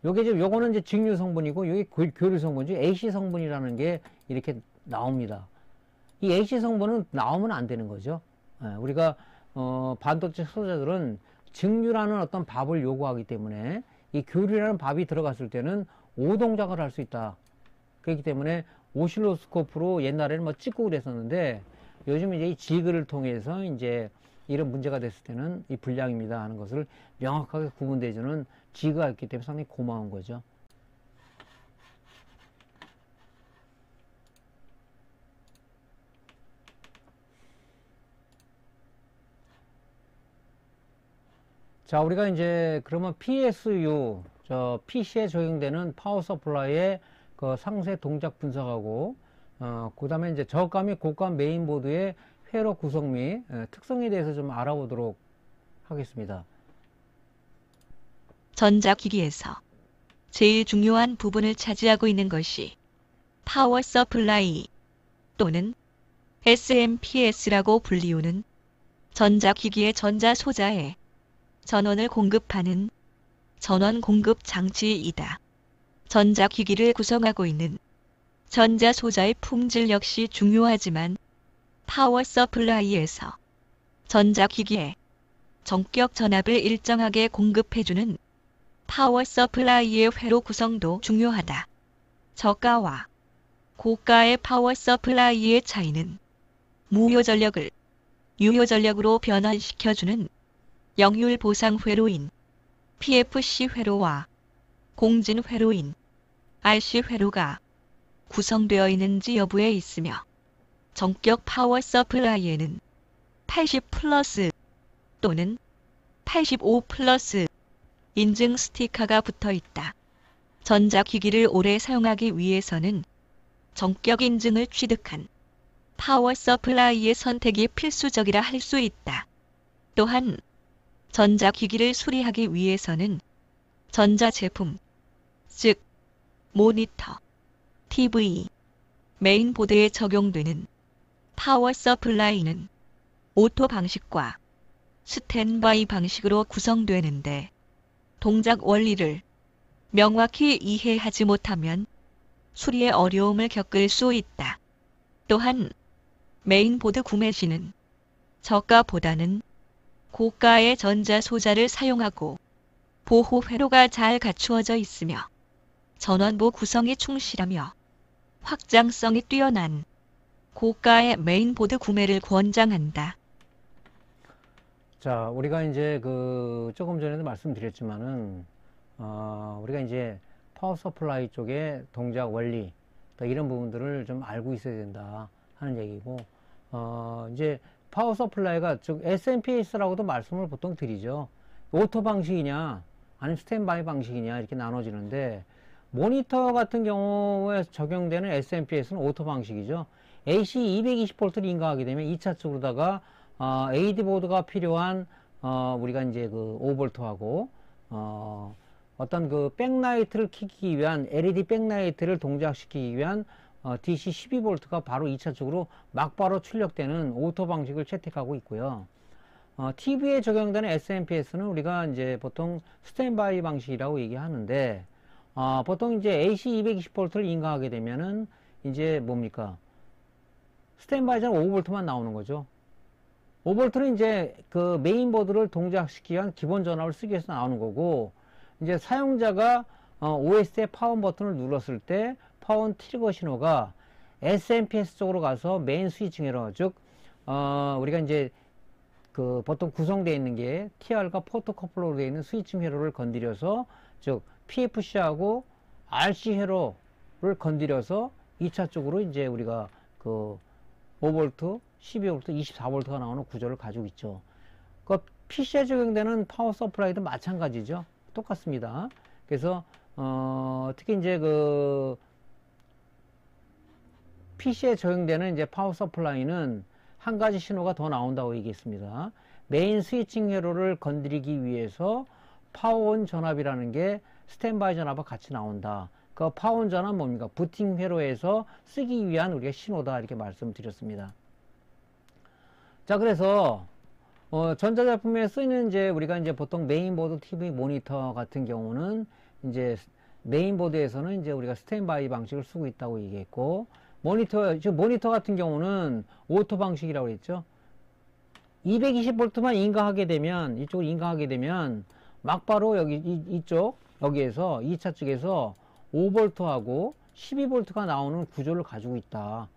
요게 지금 요거는 이제 직류 성분이고 요게 교류 성분이죠. AC 성분이라는 게 이렇게 나옵니다. 이 AC 성분은 나오면 안 되는 거죠. 우리가 반도체 소자들은 직류라는 어떤 밥을 요구하기 때문에 이 교류라는 밥이 들어갔을 때는 오동작을 할 수 있다. 그렇기 때문에 오실로스코프로 옛날에는 뭐 찍고 그랬었는데 요즘 이제 이 지그를 통해서 이제 이런 문제가 됐을 때는 이 불량입니다 하는 것을 명확하게 구분되어주는 지그가 있기 때문에 상당히 고마운 거죠. 자, 우리가 이제 그러면 PSU, PC에 적용되는 파워 서플라이의 그 상세 동작 분석하고, 그 다음에 이제 저가 및 고가 메인보드의 회로 구성 및 특성에 대해서 좀 알아보도록 하겠습니다. 전자기기에서 제일 중요한 부분을 차지하고 있는 것이 파워 서플라이 또는 SMPS라고 불리우는 전자기기의 전자소자에 전원을 공급하는 전원 공급 장치이다. 전자기기를 구성하고 있는 전자소자의 품질 역시 중요하지만 파워 서플라이에서 전자기기에 전격 전압을 일정하게 공급해주는 파워 서플라이의 회로 구성도 중요하다. 저가와 고가의 파워 서플라이의 차이는 무효전력을 유효전력으로 변환시켜주는 역률 보상 회로인 PFC 회로와 공진 회로인 RC 회로가 구성되어 있는지 여부에 있으며 전격 파워 서플라이에는 80 플러스 또는 85 플러스 인증 스티커가 붙어 있다. 전자기기를 오래 사용하기 위해서는 전격 인증을 취득한 파워 서플라이의 선택이 필수적이라 할 수 있다. 또한 전자기기를 수리하기 위해서는 전자제품, 즉 모니터, TV, 메인보드에 적용되는 파워 서플라이는 오토 방식과 스탠바이 방식으로 구성되는데 동작 원리를 명확히 이해하지 못하면 수리에 어려움을 겪을 수 있다. 또한 메인보드 구매 시는 저가보다는 고가의 전자소자를 사용하고 보호 회로가 잘 갖추어져 있으며 전원부 구성이 충실하며 확장성이 뛰어난 고가의 메인보드 구매를 권장한다. 자, 우리가 이제 조금 전에도 말씀드렸지만은, 우리가 이제 파워 서플라이 쪽의 동작 원리, 또 이런 부분들을 좀 알고 있어야 된다 하는 얘기고, 이제 파워 서플라이가 즉 SMPS라고도 말씀을 보통 드리죠. 오토 방식이냐, 아니면 스탠바이 방식이냐, 이렇게 나눠지는데, 모니터 같은 경우에 적용되는 SMPS는 오토 방식이죠. AC 220V를 인가하게 되면 2차 쪽으로다가 AD 보드가 필요한 우리가 이제 5V하고 어떤 백라이트를 켜기 위한 LED 백라이트를 동작시키기 위한 DC 12V가 바로 2차 쪽으로 막바로 출력되는 오토 방식을 채택하고 있고요. TV에 적용되는 SMPS는 우리가 이제 보통 스탠바이 방식이라고 얘기하는데 보통 이제 AC 220V를 인가하게 되면은 이제 뭡니까? 스탠바이는 5V만 나오는 거죠. 5V는 이제 메인보드를 동작시키기 위한 기본 전압을 쓰기 위해서 나오는 거고, 이제 사용자가 OS의 파원 버튼을 눌렀을 때 파원 트리거 신호가 SMPS 쪽으로 가서 메인 스위칭 회로, 즉 우리가 이제 보통 구성되어 있는 게 TR과 포토커플러로 되어 있는 스위칭 회로를 건드려서, 즉 PFC하고 RC 회로를 건드려서 2차 쪽으로 이제 우리가 5V, 12V, 24V가 나오는 구조를 가지고 있죠. 그 PC에 적용되는 파워 서플라이도 마찬가지죠. 똑같습니다. 그래서 특히 이제 그 PC에 적용되는 이제 파워 서플라이는 한 가지 신호가 더 나온다고 얘기했습니다. 메인 스위칭 회로를 건드리기 위해서 파워온 전압이라는 게 스탠바이 전압과 같이 나온다. 그 파워온 전압 뭡니까? 부팅 회로에서 쓰기 위한 우리가 신호다. 이렇게 말씀드렸습니다. 자, 그래서 전자제품에 쓰이는 이제 우리가 이제 보통 메인보드 TV 모니터 같은 경우는 이제 메인보드에서는 이제 우리가 스탠바이 방식을 쓰고 있다고 얘기했고, 모니터 같은 경우는 오토 방식이라고 했죠. 220V만 인가하게 되면, 이쪽을 인가하게 되면, 막바로 여기에서, 2차 측에서 5V하고 12V가 나오는 구조를 가지고 있다.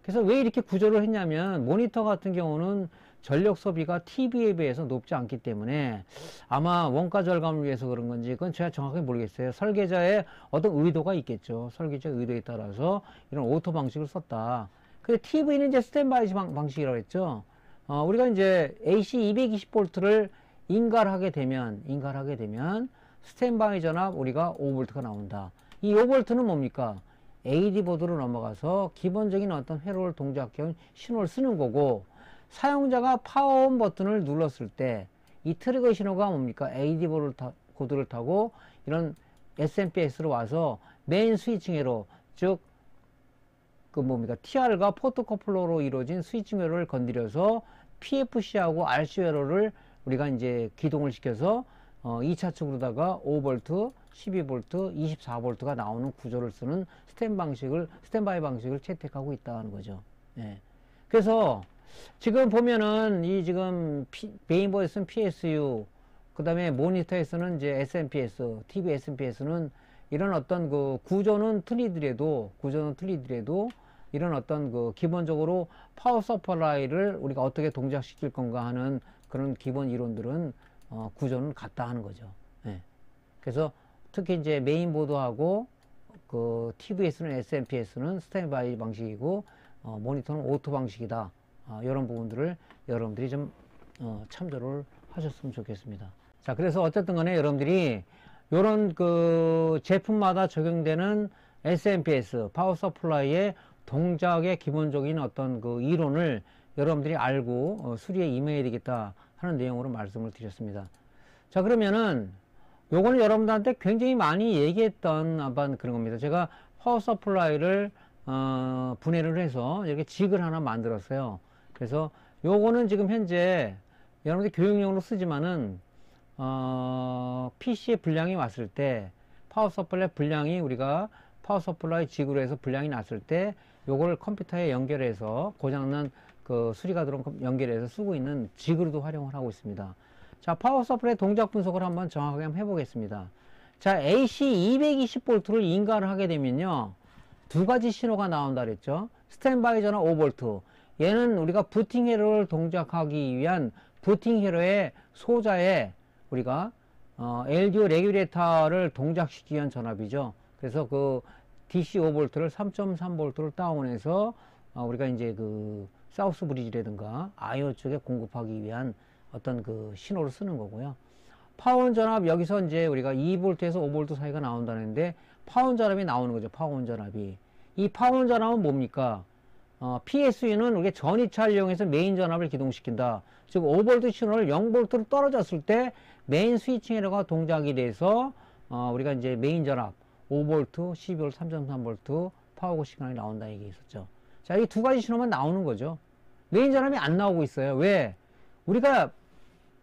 그래서 왜 이렇게 구조를 했냐면, 모니터 같은 경우는 전력 소비가 TV에 비해서 높지 않기 때문에 아마 원가 절감을 위해서 그런 건지 그건 제가 정확하게 모르겠어요. 설계자의 어떤 의도가 있겠죠. 설계자의 의도에 따라서 이런 오토 방식을 썼다. 근데 TV는 이제 스탠바이 방식이라고 했죠. 우리가 이제 AC 220V를 인가를 하게 되면 스탠바이 전압 우리가 5V가 나온다. 이 5V는 뭡니까? AD 보드로 넘어가서 기본적인 어떤 회로를 동작해온 신호를 쓰는 거고, 사용자가 파워온 버튼을 눌렀을 때 이 트리거 신호가 뭡니까? AD 보드를 타고 이런 SMPS로 와서 메인 스위칭 회로, 즉 그 뭡니까? TR과 포트 커플러로 이루어진 스위칭 회로를 건드려서 PFC하고 RC 회로를 우리가 이제 기동을 시켜서 2차 측으로다가 5V, 12V, 24V가 나오는 구조를 쓰는 스탠바이 방식을 채택하고 있다는 거죠. 예. 그래서 지금 보면은 이 지금 메인보드에서는 PSU, 그 다음에 모니터에서는 이제 SMPS, TV SMPS는 이런 어떤 그 구조는 틀리더라도 이런 어떤 그 기본적으로 파워 서플라이를 우리가 어떻게 동작시킬 건가 하는 그런 기본 이론들은 구조는 같다 하는 거죠. 예. 그래서 특히 이제 메인보드하고 그 TV에서는 SMPS는 스탠바이 방식이고 모니터는 오토 방식이다. 이런 부분들을 여러분들이 좀 참조를 하셨으면 좋겠습니다. 자, 그래서 어쨌든 간에 여러분들이 이런 그 제품마다 적용되는 SMPS 파워 서플라이의 동작의 기본적인 어떤 그 이론을 여러분들이 알고 수리에 임해야 되겠다 하는 내용으로 말씀을 드렸습니다. 자, 그러면은 요거는 여러분들한테 굉장히 많이 얘기했던 아마 그런 겁니다. 제가 파워 서플라이를 분해를 해서 이렇게 직을 하나 만들었어요. 그래서 요거는 지금 현재 여러분들 교육용으로 쓰지만은 PC에 불량이 왔을 때 파워 서플라이 불량이 우리가 파워 서플라이 직으로 해서 불량이 났을 때 요걸 컴퓨터에 연결해서 고장난 그 수리가 들어온 연결해서 쓰고 있는 직으로도 활용을 하고 있습니다. 자, 파워 서플라이 동작 분석을 한번 정확하게 한번 해보겠습니다. 자, AC 220V를 인가를 하게 되면요, 두 가지 신호가 나온다 그랬죠. 스탠바이 전압 5V. 얘는 우리가 부팅 회로를 동작하기 위한 부팅 회로의 소자에 우리가 LDO 레귤레이터를 동작시키기 위한 전압이죠. 그래서 그 DC 5V를 3.3V를 다운해서 우리가 이제 그 사우스 브리지라든가 아이오 쪽에 공급하기 위한 어떤 그 신호를 쓰는 거고요. 파워온 전압 여기서 이제 우리가 2V에서 5V 사이가 나온다는데 파워온 전압이 나오는 거죠. 파워온 전압이. 이 파워온 전압은 뭡니까? PSU는 우리가 전이차를 이용해서 메인 전압을 기동시킨다. 즉 5V 신호를 0V로 떨어졌을 때 메인 스위칭 회로가 동작이 돼서 우리가 이제 메인 전압 5V, 12V, 3.3V 파워고 시그널이 나온다 얘기 있었죠. 자, 이 두 가지 신호만 나오는 거죠. 메인 전압이 안 나오고 있어요. 왜? 우리가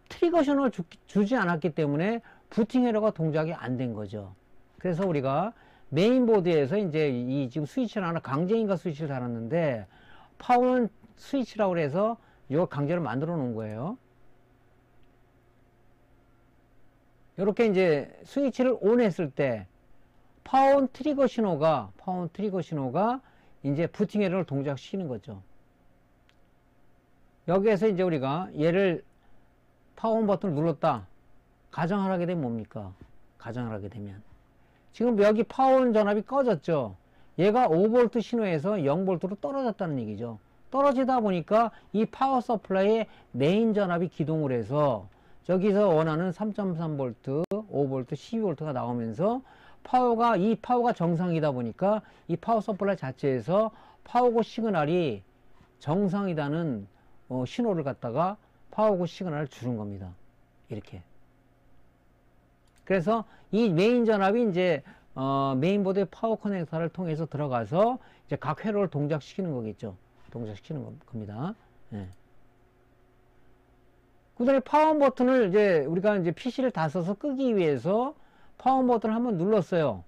트리거 신호를 주지 않았기 때문에 부팅 회로가 동작이 안 된 거죠. 그래서 우리가 메인보드에서 이제 이 지금 스위치를 하나 강제인가 스위치를 달았는데 파워온 스위치라고 해서 이걸 강제로 만들어 놓은 거예요. 이렇게 이제 스위치를 온 했을 때 파워온 트리거 신호가 이제 부팅 회로를 동작시키는 거죠. 여기에서 이제 우리가 얘를 파워온 버튼을 눌렀다. 가정을 하게 되면 뭡니까? 가정을 하게 되면 지금 여기 파워온 전압이 꺼졌죠. 얘가 5V 신호에서 0V로 떨어졌다는 얘기죠. 떨어지다 보니까 이 파워 서플라이의 메인 전압이 기동을 해서 저기서 원하는 3.3V, 5V, 12V가 나오면서 이 파워가 정상이다 보니까 이 파워 서플라이 자체에서 파워고 시그널이 정상이다는 신호를 갖다가 파워고 시그널을 주는 겁니다. 이렇게. 그래서 이 메인 전압이 이제 메인보드의 파워 커넥터를 통해서 들어가서 이제 각 회로를 동작시키는 거겠죠. 동작시키는 겁니다. 예. 그 다음에 파워 버튼을 이제 우리가 이제 PC를 다 써서 끄기 위해서 파워 버튼을 한번 눌렀어요.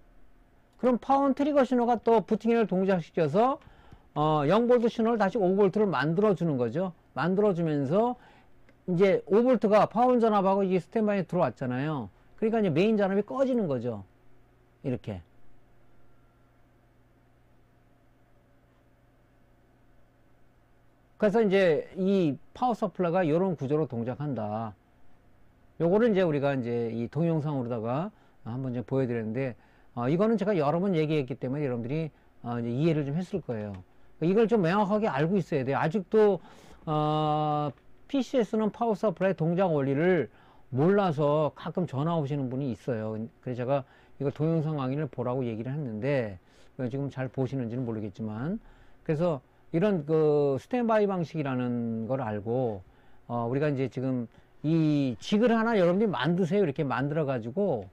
그럼 파워 트리거 신호가 또 부팅을 동작시켜서 0V 신호를 다시 5V를 만들어주는 거죠. 만들어주면서 이제 5V가 파워 전압하고 이게 스탠바이에 들어왔잖아요. 그러니까 이제 메인 전압이 꺼지는 거죠. 이렇게. 그래서 이제 이 파워 서플라이가 이런 구조로 동작한다. 요거를 이제 우리가 이제 이 동영상으로다가 한번 이제 보여드렸는데, 이거는 제가 여러 번 얘기했기 때문에 여러분들이 이제 이해를 좀 했을 거예요. 이걸 좀 명확하게 알고 있어야 돼요. 아직도 PC에 쓰는 파워 서플라이 동작 원리를 몰라서 가끔 전화 오시는 분이 있어요. 그래서 제가 이거 동영상 강의를 보라고 얘기를 했는데 지금 잘 보시는지는 모르겠지만, 그래서 이런 그 스탠바이 방식이라는 걸 알고 우리가 이제 지금 이 직을 하나 여러분들이 만드세요. 이렇게 만들어 가지고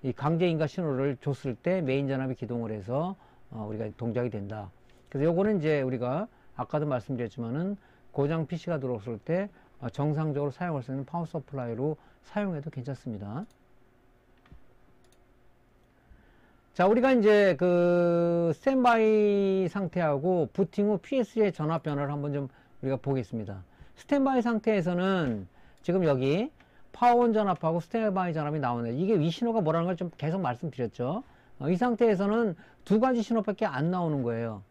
이 강제인가 신호를 줬을 때 메인 전압이 기동을 해서 우리가 동작이 된다. 그래서 요거는 이제 우리가 아까도 말씀드렸지만은 고장 PC가 들어왔을 때 정상적으로 사용할 수 있는 파워 서플라이로 사용해도 괜찮습니다. 자, 우리가 이제 그 스탠바이 상태하고 부팅 후 PS의 전압 변화를 한번 좀 우리가 보겠습니다. 스탠바이 상태에서는 지금 여기 파워온 전압하고 스탠바이 전압이 나오네요. 이게 이 신호가 뭐라는 걸 좀 계속 말씀드렸죠. 이 상태에서는 두 가지 신호밖에 안 나오는 거예요.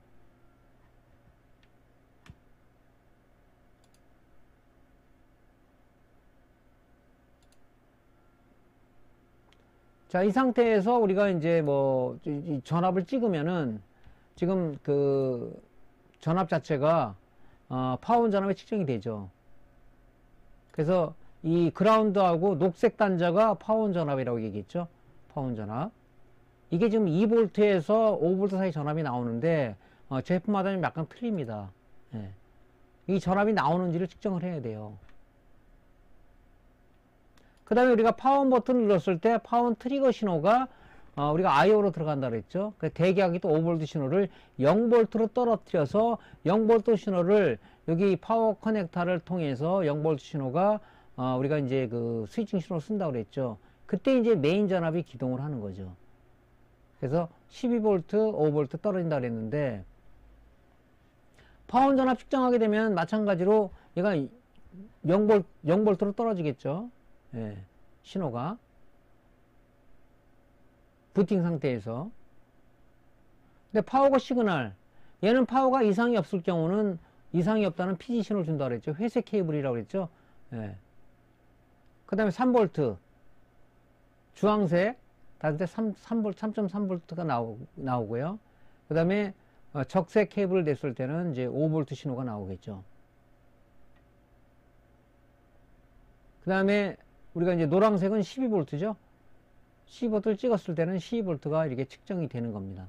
자, 이 상태에서 우리가 이제 뭐 이 전압을 찍으면은 지금 그 전압 자체가 파워온 전압에 측정이 되죠. 그래서 이 그라운드하고 녹색 단자가 파워온 전압이라고 얘기했죠. 파워온 전압. 이게 지금 2V에서 5V 사이 전압이 나오는데 제품마다 좀 약간 틀립니다. 예. 이 전압이 나오는지를 측정을 해야 돼요. 그 다음에 우리가 파워 버튼을 눌렀을 때 파워 트리거 신호가 우리가 IO로 들어간다 그랬죠. 대기하기 또 5V 신호를 0V로 떨어뜨려서 0V 신호를 여기 파워 커넥터를 통해서 0V 신호가 우리가 이제 그 스위칭 신호를 쓴다고 그랬죠. 그때 이제 메인 전압이 기동을 하는 거죠. 그래서 12V, 5V 떨어진다 그랬는데 파워 전압 측정하게 되면 마찬가지로 얘가 0V로 떨어지겠죠. 예, 신호가 부팅 상태에서. 근데 파워가 시그널, 얘는 파워가 이상이 없을 경우는 이상이 없다는 PD 신호를 준다고 그랬죠. 회색 케이블이라고 그랬죠. 예. 그 다음에 3V 주황색 다른데 3.3V가 나오고요. 그 다음에 적색 케이블을 냈을 때는 이제 5V 신호가 나오겠죠. 그 다음에 우리가 이제 노란색은 12V죠. 12V를 찍었을 때는 12V가 이렇게 측정이 되는 겁니다.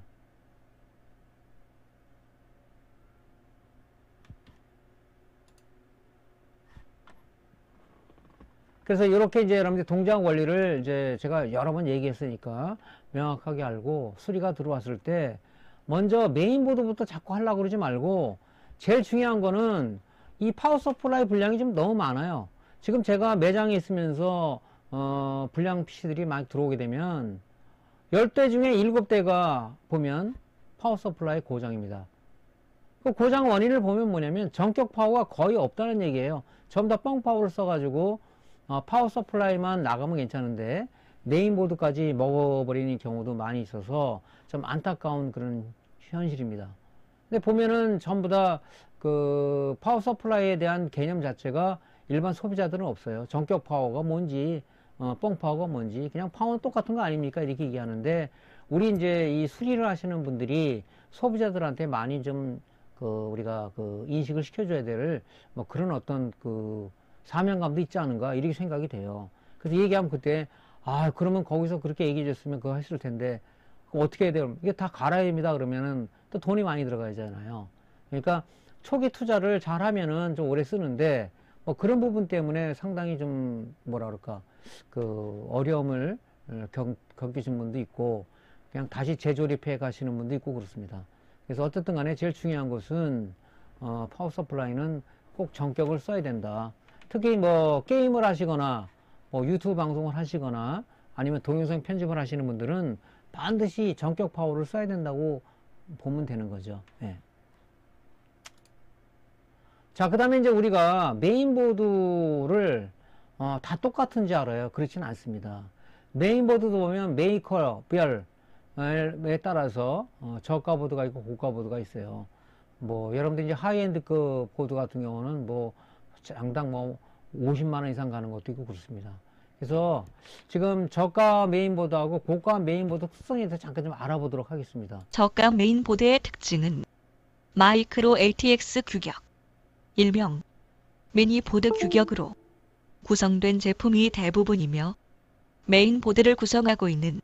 그래서 이렇게 이제 여러분들 동작 원리를 이제 제가 여러 번 얘기했으니까 명확하게 알고 수리가 들어왔을 때 먼저 메인보드부터 자꾸 하려고 그러지 말고 제일 중요한 거는 이 파워 서플라이 분량이 좀 너무 많아요. 지금 제가 매장에 있으면서 불량 PC들이 많이 들어오게 되면 10대 중에 7대가 보면 파워 서플라이 고장입니다. 그 고장 원인을 보면 뭐냐면 전격 파워가 거의 없다는 얘기예요. 전부 다 뻥 파워를 써가지고 파워 서플라이만 나가면 괜찮은데 메인보드까지 먹어버리는 경우도 많이 있어서 좀 안타까운 그런 현실입니다. 근데 보면은 전부 다 그 파워 서플라이에 대한 개념 자체가 일반 소비자들은 없어요. 전격 파워가 뭔지, 뻥 파워가 뭔지, 그냥 파워는 똑같은 거 아닙니까? 이렇게 얘기하는데, 우리 이제 이 수리를 하시는 분들이 소비자들한테 많이 좀 우리가 인식을 시켜줘야 될 뭐 그런 어떤 사명감도 있지 않은가 이렇게 생각이 돼요. 그래서 얘기하면 그때 그러면 거기서 그렇게 얘기해 줬으면 그거 했을 텐데 그럼 어떻게 해야 돼요? 이게 다 갈아야 됩니다. 그러면은 또 돈이 많이 들어가야잖아요. 그러니까 초기 투자를 잘 하면은 좀 오래 쓰는데 뭐 그런 부분 때문에 상당히 좀 뭐라 그럴까 어려움을 겪으신 분도 있고 그냥 다시 재조립해 가시는 분도 있고 그렇습니다. 그래서 어쨌든 간에 제일 중요한 것은 파워 서플라이는 꼭 전격을 써야 된다. 특히 뭐 게임을 하시거나 뭐 유튜브 방송을 하시거나 아니면 동영상 편집을 하시는 분들은 반드시 전격 파워를 써야 된다고 보면 되는 거죠. 예. 자, 그 다음에 이제 우리가 메인보드를 다 똑같은지 알아요? 그렇지는 않습니다. 메인보드도 보면 메이커별에 따라서 저가 보드가 있고 고가 보드가 있어요. 뭐 여러분들 이제 하이엔드급 보드 같은 경우는 뭐 장당 뭐 50만 원 이상 가는 것도 있고 그렇습니다. 그래서 지금 저가 메인보드하고 고가 메인보드 특성에 대해서 잠깐 좀 알아보도록 하겠습니다. 저가 메인보드의 특징은 마이크로 ATX 규격, 일명 미니보드 규격으로 구성된 제품이 대부분이며 메인보드를 구성하고 있는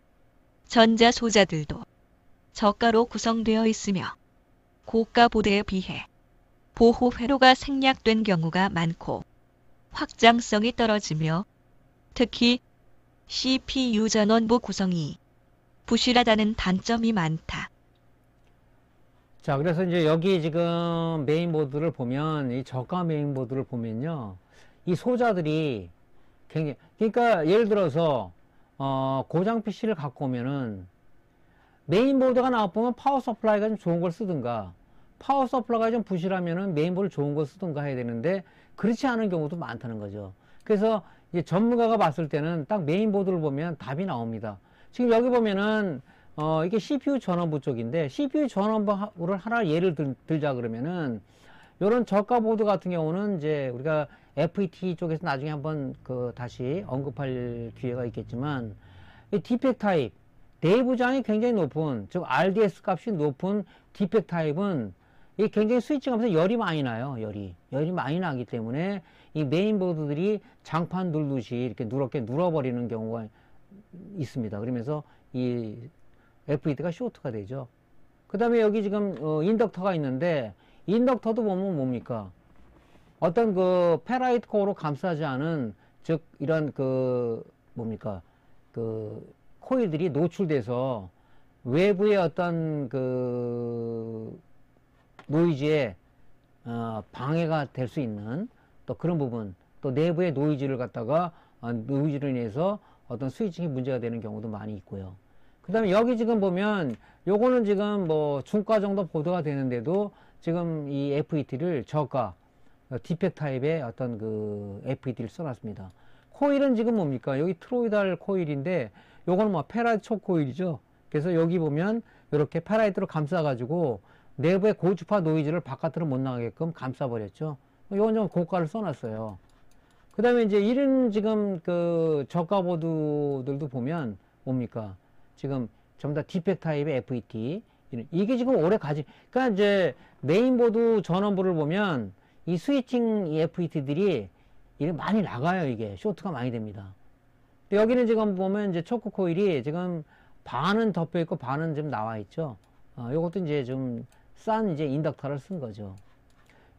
전자 소자들도 저가로 구성되어 있으며 고가 보드에 비해 보호 회로가 생략된 경우가 많고 확장성이 떨어지며 특히 CPU 전원부 구성이 부실하다는 단점이 많다. 자, 그래서 이제 여기 지금 메인보드를 보면, 이 저가 메인보드를 보면요. 이 소자들이 굉장히, 그러니까 예를 들어서, 고장 PC를 갖고 오면은, 메인보드가 나와보면 파워 서플라이가 좀 좋은 걸 쓰든가, 파워 서플라이가 좀 부실하면은 메인보드 좋은 걸 쓰든가 해야 되는데, 그렇지 않은 경우도 많다는 거죠. 그래서 이제 전문가가 봤을 때는 딱 메인보드를 보면 답이 나옵니다. 지금 여기 보면은, 이게 CPU 전원부 쪽인데, CPU 전원부를 하나 예를 들자 그러면은, 요런 저가 보드 같은 경우는 이제 우리가 FET 쪽에서 나중에 한번 다시 언급할 기회가 있겠지만, 이 디펙 타입, 내부장이 굉장히 높은, 즉 RDS 값이 높은 디펙 타입은 이게 굉장히 스위칭하면서 열이 많이 나요. 열이 많이 나기 때문에 이 메인보드들이 장판 눌듯이 이렇게 누렇게 눌어버리는 경우가 있습니다. 그러면서 이 FET가 쇼트가 되죠. 그 다음에 여기 지금 인덕터가 있는데 인덕터도 보면 뭡니까? 어떤 페라이트 코어로 감싸지 않은 즉 이런 뭡니까? 코일들이 노출돼서 외부의 어떤 노이즈에 방해가 될 수 있는 또 그런 부분, 또 내부의 노이즈를 갖다가 노이즈로 인해서 어떤 스위칭이 문제가 되는 경우도 많이 있고요. 그 다음에 여기 지금 보면 요거는 지금 뭐 중가 정도 보드가 되는데도 지금 이 FET를 저가 디펙 타입의 어떤 FET를 써놨습니다. 코일은 지금 뭡니까? 여기 트로이달 코일인데 요거는 뭐 페라이트 촉 코일이죠. 그래서 여기 보면 이렇게 페라이트로 감싸가지고 내부의 고주파 노이즈를 바깥으로 못 나가게끔 감싸버렸죠. 요건 좀 고가를 써놨어요. 그 다음에 이제 이런 지금 저가 보드들도 보면 뭡니까? 지금 전부 다 디펙 타입의 FET. 이게 지금 오래 그러니까 이제 메인보드 전원부를 보면 이 스위칭 FET들이 이게 많이 나가요. 이게 쇼트가 많이 됩니다. 여기는 지금 보면 이제 초크 코일이 지금 반은 덮여 있고 반은 좀 나와 있죠. 요것도 이제 좀 싼 이제 인덕터를 쓴 거죠.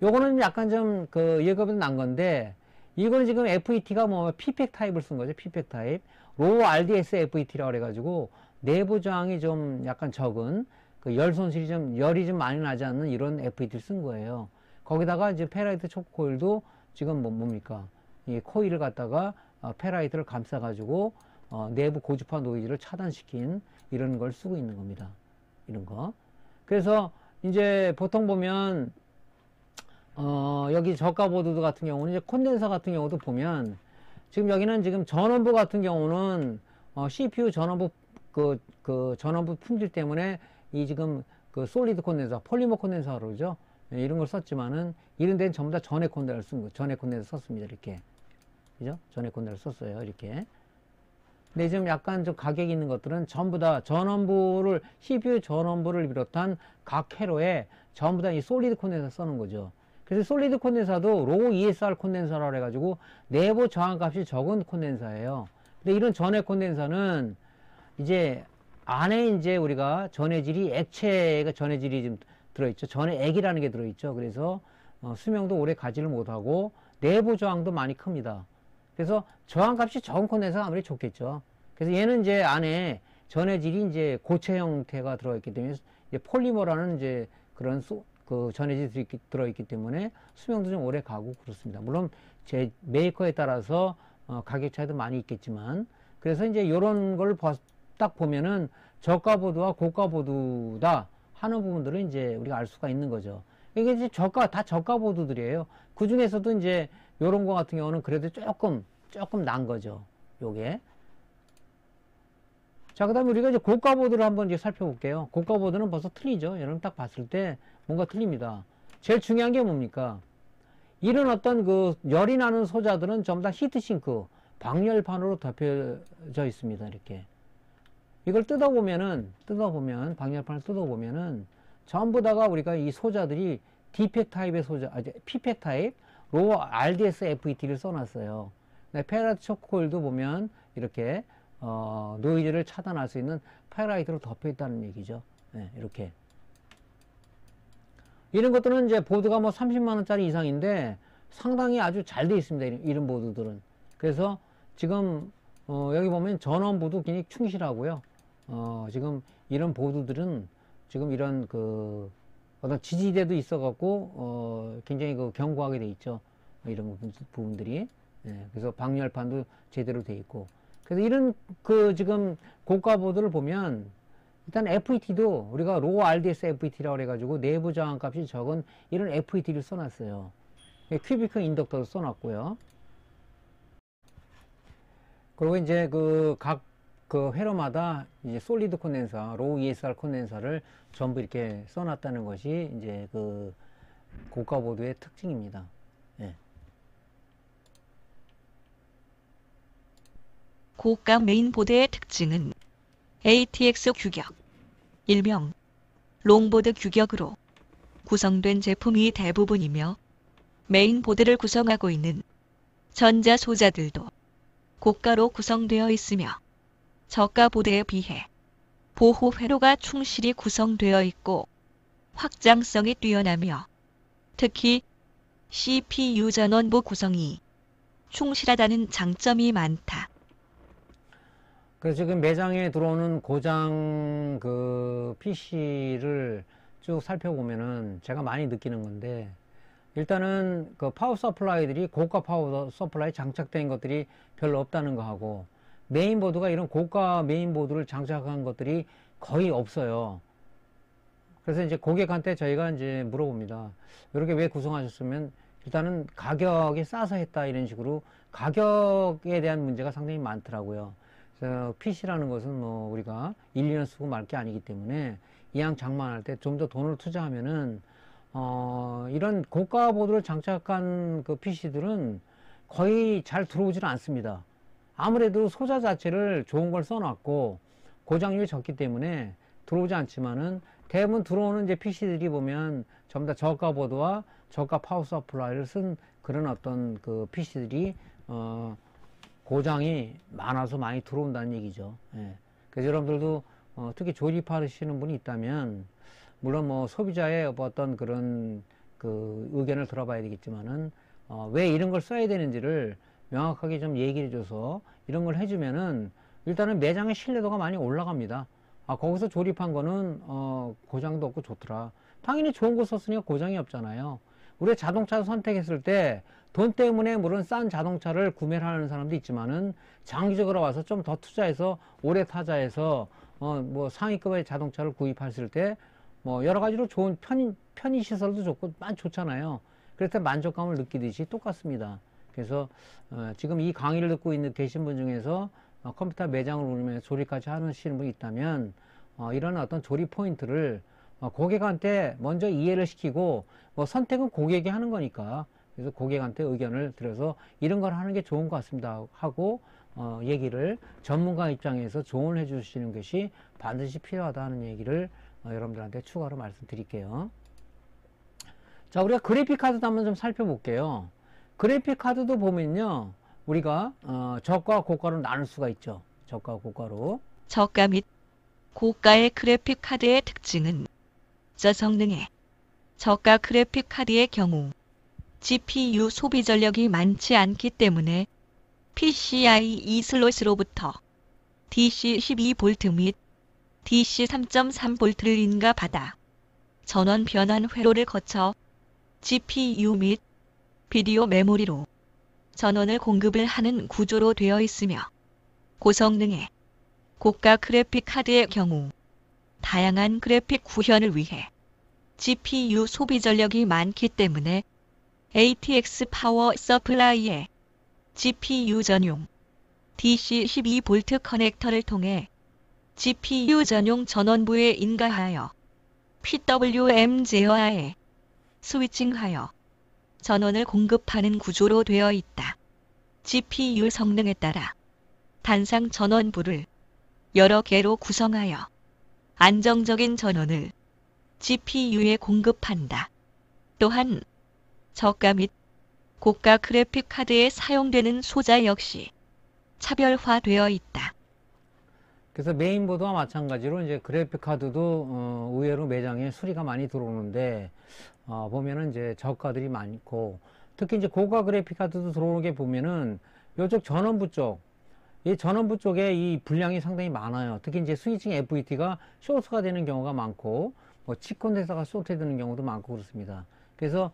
요거는 약간 좀 예급은 난 건데 이거는 지금 FET가 뭐 P팩 타입을 쓴 거죠. P팩 타입. 로우 RDS FET라고 그래가지고 내부 저항이 좀 약간 적은 열 손실이 열이 좀 많이 나지 않는 이런 FET를 쓴 거예요. 거기다가 이제 페라이트 초크 코일도 지금 뭡니까? 이 코일을 갖다가 페라이트를 감싸가지고 내부 고주파 노이즈를 차단시킨 이런 걸 쓰고 있는 겁니다. 이런 거. 그래서 이제 보통 보면 여기 저가 보드 같은 경우는 이제 콘덴서 같은 경우도 보면 지금 여기는 지금 전원부 같은 경우는 CPU 전원부 전원부 품질 때문에 이 지금 솔리드 콘덴서, 폴리머 콘덴서라고 그러죠. 이런 걸 썼지만은 이런 데는 전부 다 전해 콘덴서를 쓴 거, 전해 콘덴서 썼습니다. 이렇게. 그죠? 전해 콘덴서 썼어요. 이렇게. 근데 지금 약간 좀 가격이 있는 것들은 전부 다 CPU 전원부를 비롯한 각 회로에 전부 다 이 솔리드 콘덴서 쓰는 거죠. 그래서 솔리드 콘덴서도 로우 ESR 콘덴서라고 해가지고 내부 저항값이 적은 콘덴서예요. 근데 이런 전해 콘덴서는 이제 안에 이제 우리가 전해질이 액체가 전해질이 좀 들어있죠. 전해액이라는 게 들어있죠. 그래서 수명도 오래 가지를 못하고 내부 저항도 많이 큽니다. 그래서 저항값이 적은 콘덴서가 아무리 좋겠죠. 그래서 얘는 이제 안에 전해질이 이제 고체 형태가 들어있기 때문에 이제 폴리머라는 이제 그런 그 전해질이 들어있기 때문에 수명도 좀 오래 가고 그렇습니다. 물론 제 메이커에 따라서 가격 차이도 많이 있겠지만, 그래서 이제 이런 걸 딱 보면은 저가 보드와 고가 보드다 하는 부분들은 이제 우리가 알 수가 있는 거죠. 이게 이제 다 저가 보드들이에요. 그 중에서도 이제 요런 거 같은 경우는 그래도 조금 난 거죠. 요게. 자, 그 다음에 우리가 이제 고가 보드를 한번 이제 살펴볼게요. 고가 보드는 벌써 틀리죠. 여러분 딱 봤을 때 뭔가 틀립니다. 제일 중요한 게 뭡니까? 이런 어떤 그 열이 나는 소자들은 전부 다 히트싱크, 방열판으로 덮여져 있습니다. 이렇게. 이걸 뜯어보면, 방열판을 뜯어보면은, 전부 다가 우리가 이 소자들이 D팩 타입의 소자, P팩 타입, 로우 RDS FET를 써놨어요. 페라이트 초코일도 보면, 이렇게, 노이즈를 차단할 수 있는 페라이트로 덮여 있다는 얘기죠. 네, 이렇게. 이런 것들은 이제 보드가 뭐 30만원짜리 이상인데, 상당히 아주 잘 되어 있습니다. 이런 보드들은. 그래서 지금, 여기 보면 전원부도 굉장히 충실하고요. 지금 이런 보드들은 지금 이런 그 어떤 지지대도 있어갖고 굉장히 그 견고하게 돼 있죠. 이런 부분들이. 예, 그래서 방열판도 제대로 돼 있고. 그래서 이런 그 지금 고가 보드를 보면 일단 FET도 우리가 로우 RDS FET라고 해가지고 내부 저항값이 적은 이런 FET를 써놨어요. 큐비크 인덕터도 써놨고요. 그리고 이제 각 회로마다 이제 솔리드 콘덴서, 로우 ESR 콘덴서를 전부 이렇게 써놨다는 것이 이제 그 고가 보드의 특징입니다. 예. 고가 메인보드의 특징은 ATX 규격, 일명 롱보드 규격으로 구성된 제품이 대부분이며, 메인보드를 구성하고 있는 전자 소자들도 고가로 구성되어 있으며, 저가 보드에 비해 보호 회로가 충실히 구성되어 있고 확장성이 뛰어나며, 특히 CPU 전원부 구성이 충실하다는 장점이 많다. 그래서 지금 매장에 들어오는 고장 그 PC를 쭉 살펴보면은 제가 많이 느끼는 건데, 일단은 그 파워 서플라이들이 고가 파워 서플라이 장착된 것들이 별로 없다는 거 하고, 메인보드가 이런 고가 메인보드를 장착한 것들이 거의 없어요. 그래서 이제 고객한테 저희가 이제 물어봅니다. 이렇게 왜 구성하셨으면, 일단은 가격이 싸서 했다 이런 식으로 가격에 대한 문제가 상당히 많더라고요. 그래서 PC라는 것은 뭐 우리가 1, 2년 쓰고 말 게 아니기 때문에 이왕 장만할 때 좀 더 돈을 투자하면은 이런 고가 보드를 장착한 그 PC들은 거의 잘 들어오지는 않습니다. 아무래도 소자 자체를 좋은 걸 써놨고 고장률이 적기 때문에 들어오지 않지만은, 대부분 들어오는 이제 PC들이 보면 전부 다 저가 보드와 저가 파워 서플라이를 쓴 그런 어떤 그 PC들이 고장이 많아서 많이 들어온다는 얘기죠. 예. 그래서 여러분들도 특히 조립하시는 분이 있다면, 물론 뭐 소비자의 어떤 그런 그 의견을 들어봐야 되겠지만은, 왜 이런 걸 써야 되는지를 명확하게 좀 얘기를 해줘서 이런 걸 해주면은 일단은 매장의 신뢰도가 많이 올라갑니다. 거기서 조립한 거는 고장도 없고 좋더라. 당연히 좋은 거 썼으니까 고장이 없잖아요. 우리가 자동차 선택했을 때 돈 때문에 물론 싼 자동차를 구매를 하는 사람도 있지만은, 장기적으로 와서 좀 더 투자해서 오래 타자해서 뭐 상위급의 자동차를 구입했을 때 뭐 여러 가지로 좋은 편의 시설도 좋고 많이 좋잖아요. 그래서 만족감을 느끼듯이 똑같습니다. 그래서 지금 이 강의를 듣고 계신 분 중에서 컴퓨터 매장을 운영해서 조립까지 하시는 분이 있다면, 이런 어떤 조립 포인트를 고객한테 먼저 이해를 시키고, 뭐 선택은 고객이 하는 거니까, 그래서 고객한테 의견을 들어서 이런 걸 하는 게 좋은 것 같습니다 하고 얘기를 전문가 입장에서 조언을 해 주시는 것이 반드시 필요하다는 얘기를 여러분들한테 추가로 말씀드릴게요. 자, 우리가 그래픽 카드도 한번 좀 살펴볼게요. 그래픽 카드도 보면요, 우리가 저가 고가로 나눌 수가 있죠. 저가 고가로. 저가 및 고가의 그래픽 카드의 특징은 저성능에 저가 그래픽 카드의 경우 GPU 소비 전력이 많지 않기 때문에 PCIe 슬롯으로부터 DC 12V 및 DC 3.3V를 인가받아 전원 변환 회로를 거쳐 GPU 및 비디오 메모리로 전원을 공급을 하는 구조로 되어 있으며 고성능의 고가 그래픽 카드의 경우 다양한 그래픽 구현을 위해 GPU 소비 전력이 많기 때문에 ATX 파워 서플라이에 GPU 전용 DC 12V 커넥터를 통해 GPU 전용 전원부에 인가하여 PWM 제어하에 스위칭하여 전원을 공급하는 구조로 되어 있다. GPU 성능에 따라 단상 전원부를 여러 개로 구성하여 안정적인 전원을 GPU에 공급한다. 또한 저가 및 고가 그래픽 카드에 사용되는 소자 역시 차별화되어 있다. 그래서 메인보드와 마찬가지로 이제 그래픽 카드도 의외로 매장에 수리가 많이 들어오는데 보면은 이제 저가들이 많고, 특히 이제 고가 그래픽 카드도 들어오는 게 보면은 이쪽 전원부 쪽, 이 전원부 쪽에 이 분량이 상당히 많아요. 특히 이제 스위칭 FET가 쇼트가 되는 경우가 많고, 뭐 치콘덴서가 쇼트되는 경우도 많고 그렇습니다. 그래서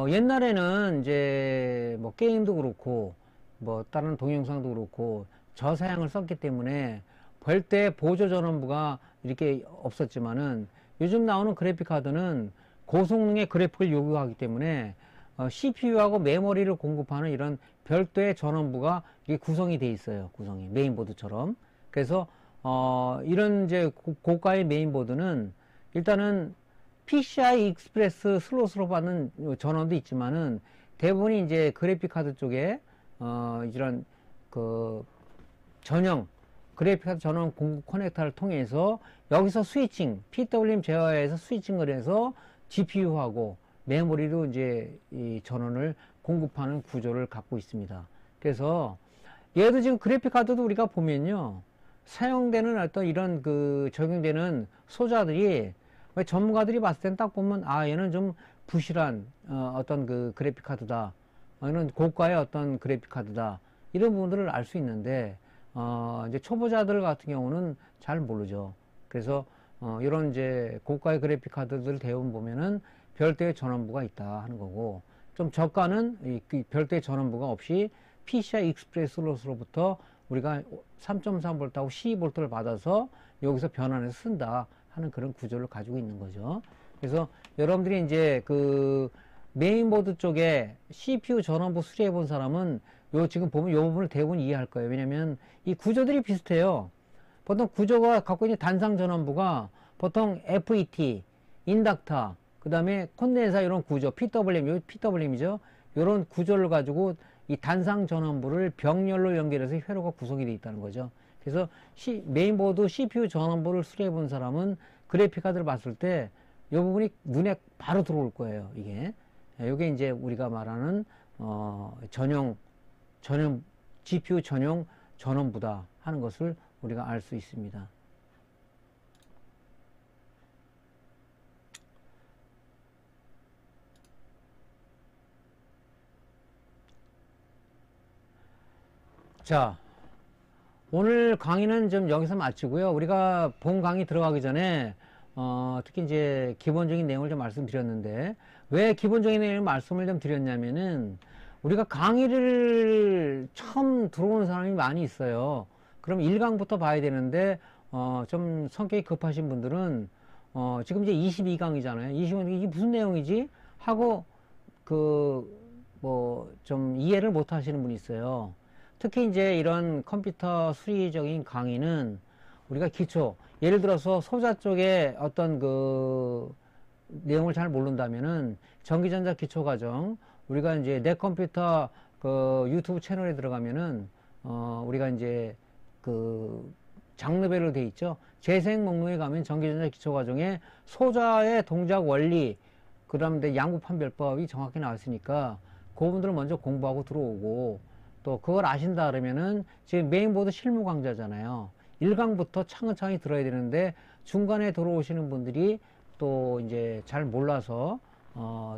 옛날에는 이제 뭐 게임도 그렇고 뭐 다른 동영상도 그렇고 저사양을 썼기 때문에 별도의 보조 전원부가 이렇게 없었지만은, 요즘 나오는 그래픽 카드는 고성능의 그래픽을 요구하기 때문에 CPU하고 메모리를 공급하는 이런 별도의 전원부가 이게 구성이 돼 있어요. 구성이 메인보드처럼. 그래서 이런 이제 고가의 메인보드는 일단은 PCI 익스프레스 슬롯으로 받는 전원도 있지만은, 대부분이 이제 그래픽 카드 쪽에 이런 그 전용 그래픽 카드 전원 공급 커넥터를 통해서 여기서 스위칭, PWM 제어해서 스위칭을 해서 GPU하고 메모리로 이제 이 전원을 공급하는 구조를 갖고 있습니다. 그래서 얘도 지금 그래픽 카드도 우리가 보면요, 사용되는 어떤 이런 그 적용되는 소자들이 전문가들이 봤을 땐 딱 보면 얘는 좀 부실한 어떤 그 그래픽 카드다, 얘는 고가의 어떤 그래픽 카드다, 이런 부분들을 알 수 있는데 이제 초보자들 같은 경우는 잘 모르죠. 그래서 이런 이제 고가의 그래픽 카드들 대부분 보면은 별도의 전원부가 있다 하는 거고, 좀 저가는 그 별도의 전원부가 없이 PCI 익스프레스 슬롯으로부터 우리가 3.3V하고 12V를 받아서 여기서 변환해서 쓴다 하는 그런 구조를 가지고 있는 거죠. 그래서 여러분들이 이제 그 메인보드 쪽에 CPU 전원부 수리해 본 사람은 지금 보면 이 부분을 대부분 이해할 거예요. 왜냐면 이 구조들이 비슷해요. 보통 구조가 갖고 있는 단상 전원부가 보통 FET, 인덕터, 그 다음에 콘덴사 이런 구조, PWM이죠. 이런 구조를 가지고 이 단상 전원부를 병렬로 연결해서 회로가 구성이 되어 있다는 거죠. 그래서 메인보드 CPU 전원부를 수리해 본 사람은 그래픽 카드를 봤을 때 이 부분이 눈에 바로 들어올 거예요. 이게 이제 우리가 말하는 전용 GPU 전용 전원부다 하는 것을 우리가 알 수 있습니다. 자, 오늘 강의는 좀 여기서 마치고요. 우리가 본 강의 들어가기 전에 특히 이제 기본적인 내용을 좀 말씀드렸는데, 왜 기본적인 내용을 말씀을 좀 드렸냐면은, 우리가 강의를 처음 들어오는 사람이 많이 있어요. 그럼 1강부터 봐야 되는데 좀 성격이 급하신 분들은 지금 이제 22강이잖아요. 22강 이게 무슨 내용이지? 하고 좀 이해를 못 하시는 분이 있어요. 특히 이제 이런 컴퓨터 수리적인 강의는 우리가 기초, 예를 들어서 소자 쪽에 어떤 그 내용을 잘 모른다면은 전기전자 기초과정, 우리가 이제 내 컴퓨터 그 유튜브 채널에 들어가면은 우리가 이제 그 장르별로 돼 있죠. 재생 목록에 가면 전기전자 기초과정에 소자의 동작 원리, 그다음에 양국판별법이 정확히 나왔으니까 그분들은 먼저 공부하고 들어오고, 또 그걸 아신다 그러면은 지금 메인보드 실무 강좌잖아요. 1강부터 차근차근히 들어야 되는데 중간에 들어오시는 분들이 또 이제 잘 몰라서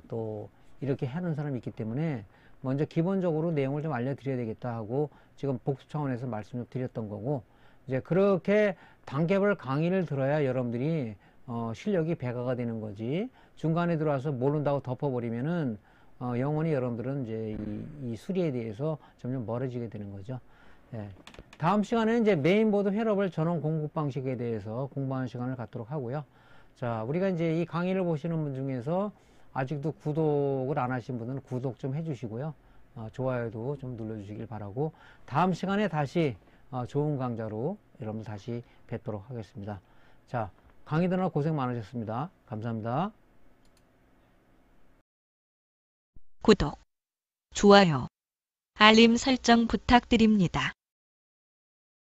또 이렇게 하는 사람이 있기 때문에 먼저 기본적으로 내용을 좀 알려드려야 되겠다 하고 지금 복습 차원에서 말씀 좀 드렸던 거고, 이제 그렇게 단계별 강의를 들어야 여러분들이 실력이 배가가 되는 거지, 중간에 들어와서 모른다고 덮어버리면은 영원히 여러분들은 이제 이 수리에 대해서 점점 멀어지게 되는 거죠. 예. 다음 시간에는 이제 메인보드 회로별 전원 공급 방식에 대해서 공부하는 시간을 갖도록 하고요. 자, 우리가 이제 이 강의를 보시는 분 중에서 아직도 구독을 안 하신 분들은 구독 좀 해주시고요. 좋아요도 좀 눌러주시길 바라고, 다음 시간에 다시 좋은 강좌로 여러분 다시 뵙도록 하겠습니다. 자, 강의 들으나 고생 많으셨습니다. 감사합니다. 구독, 좋아요, 알림 설정 부탁드립니다.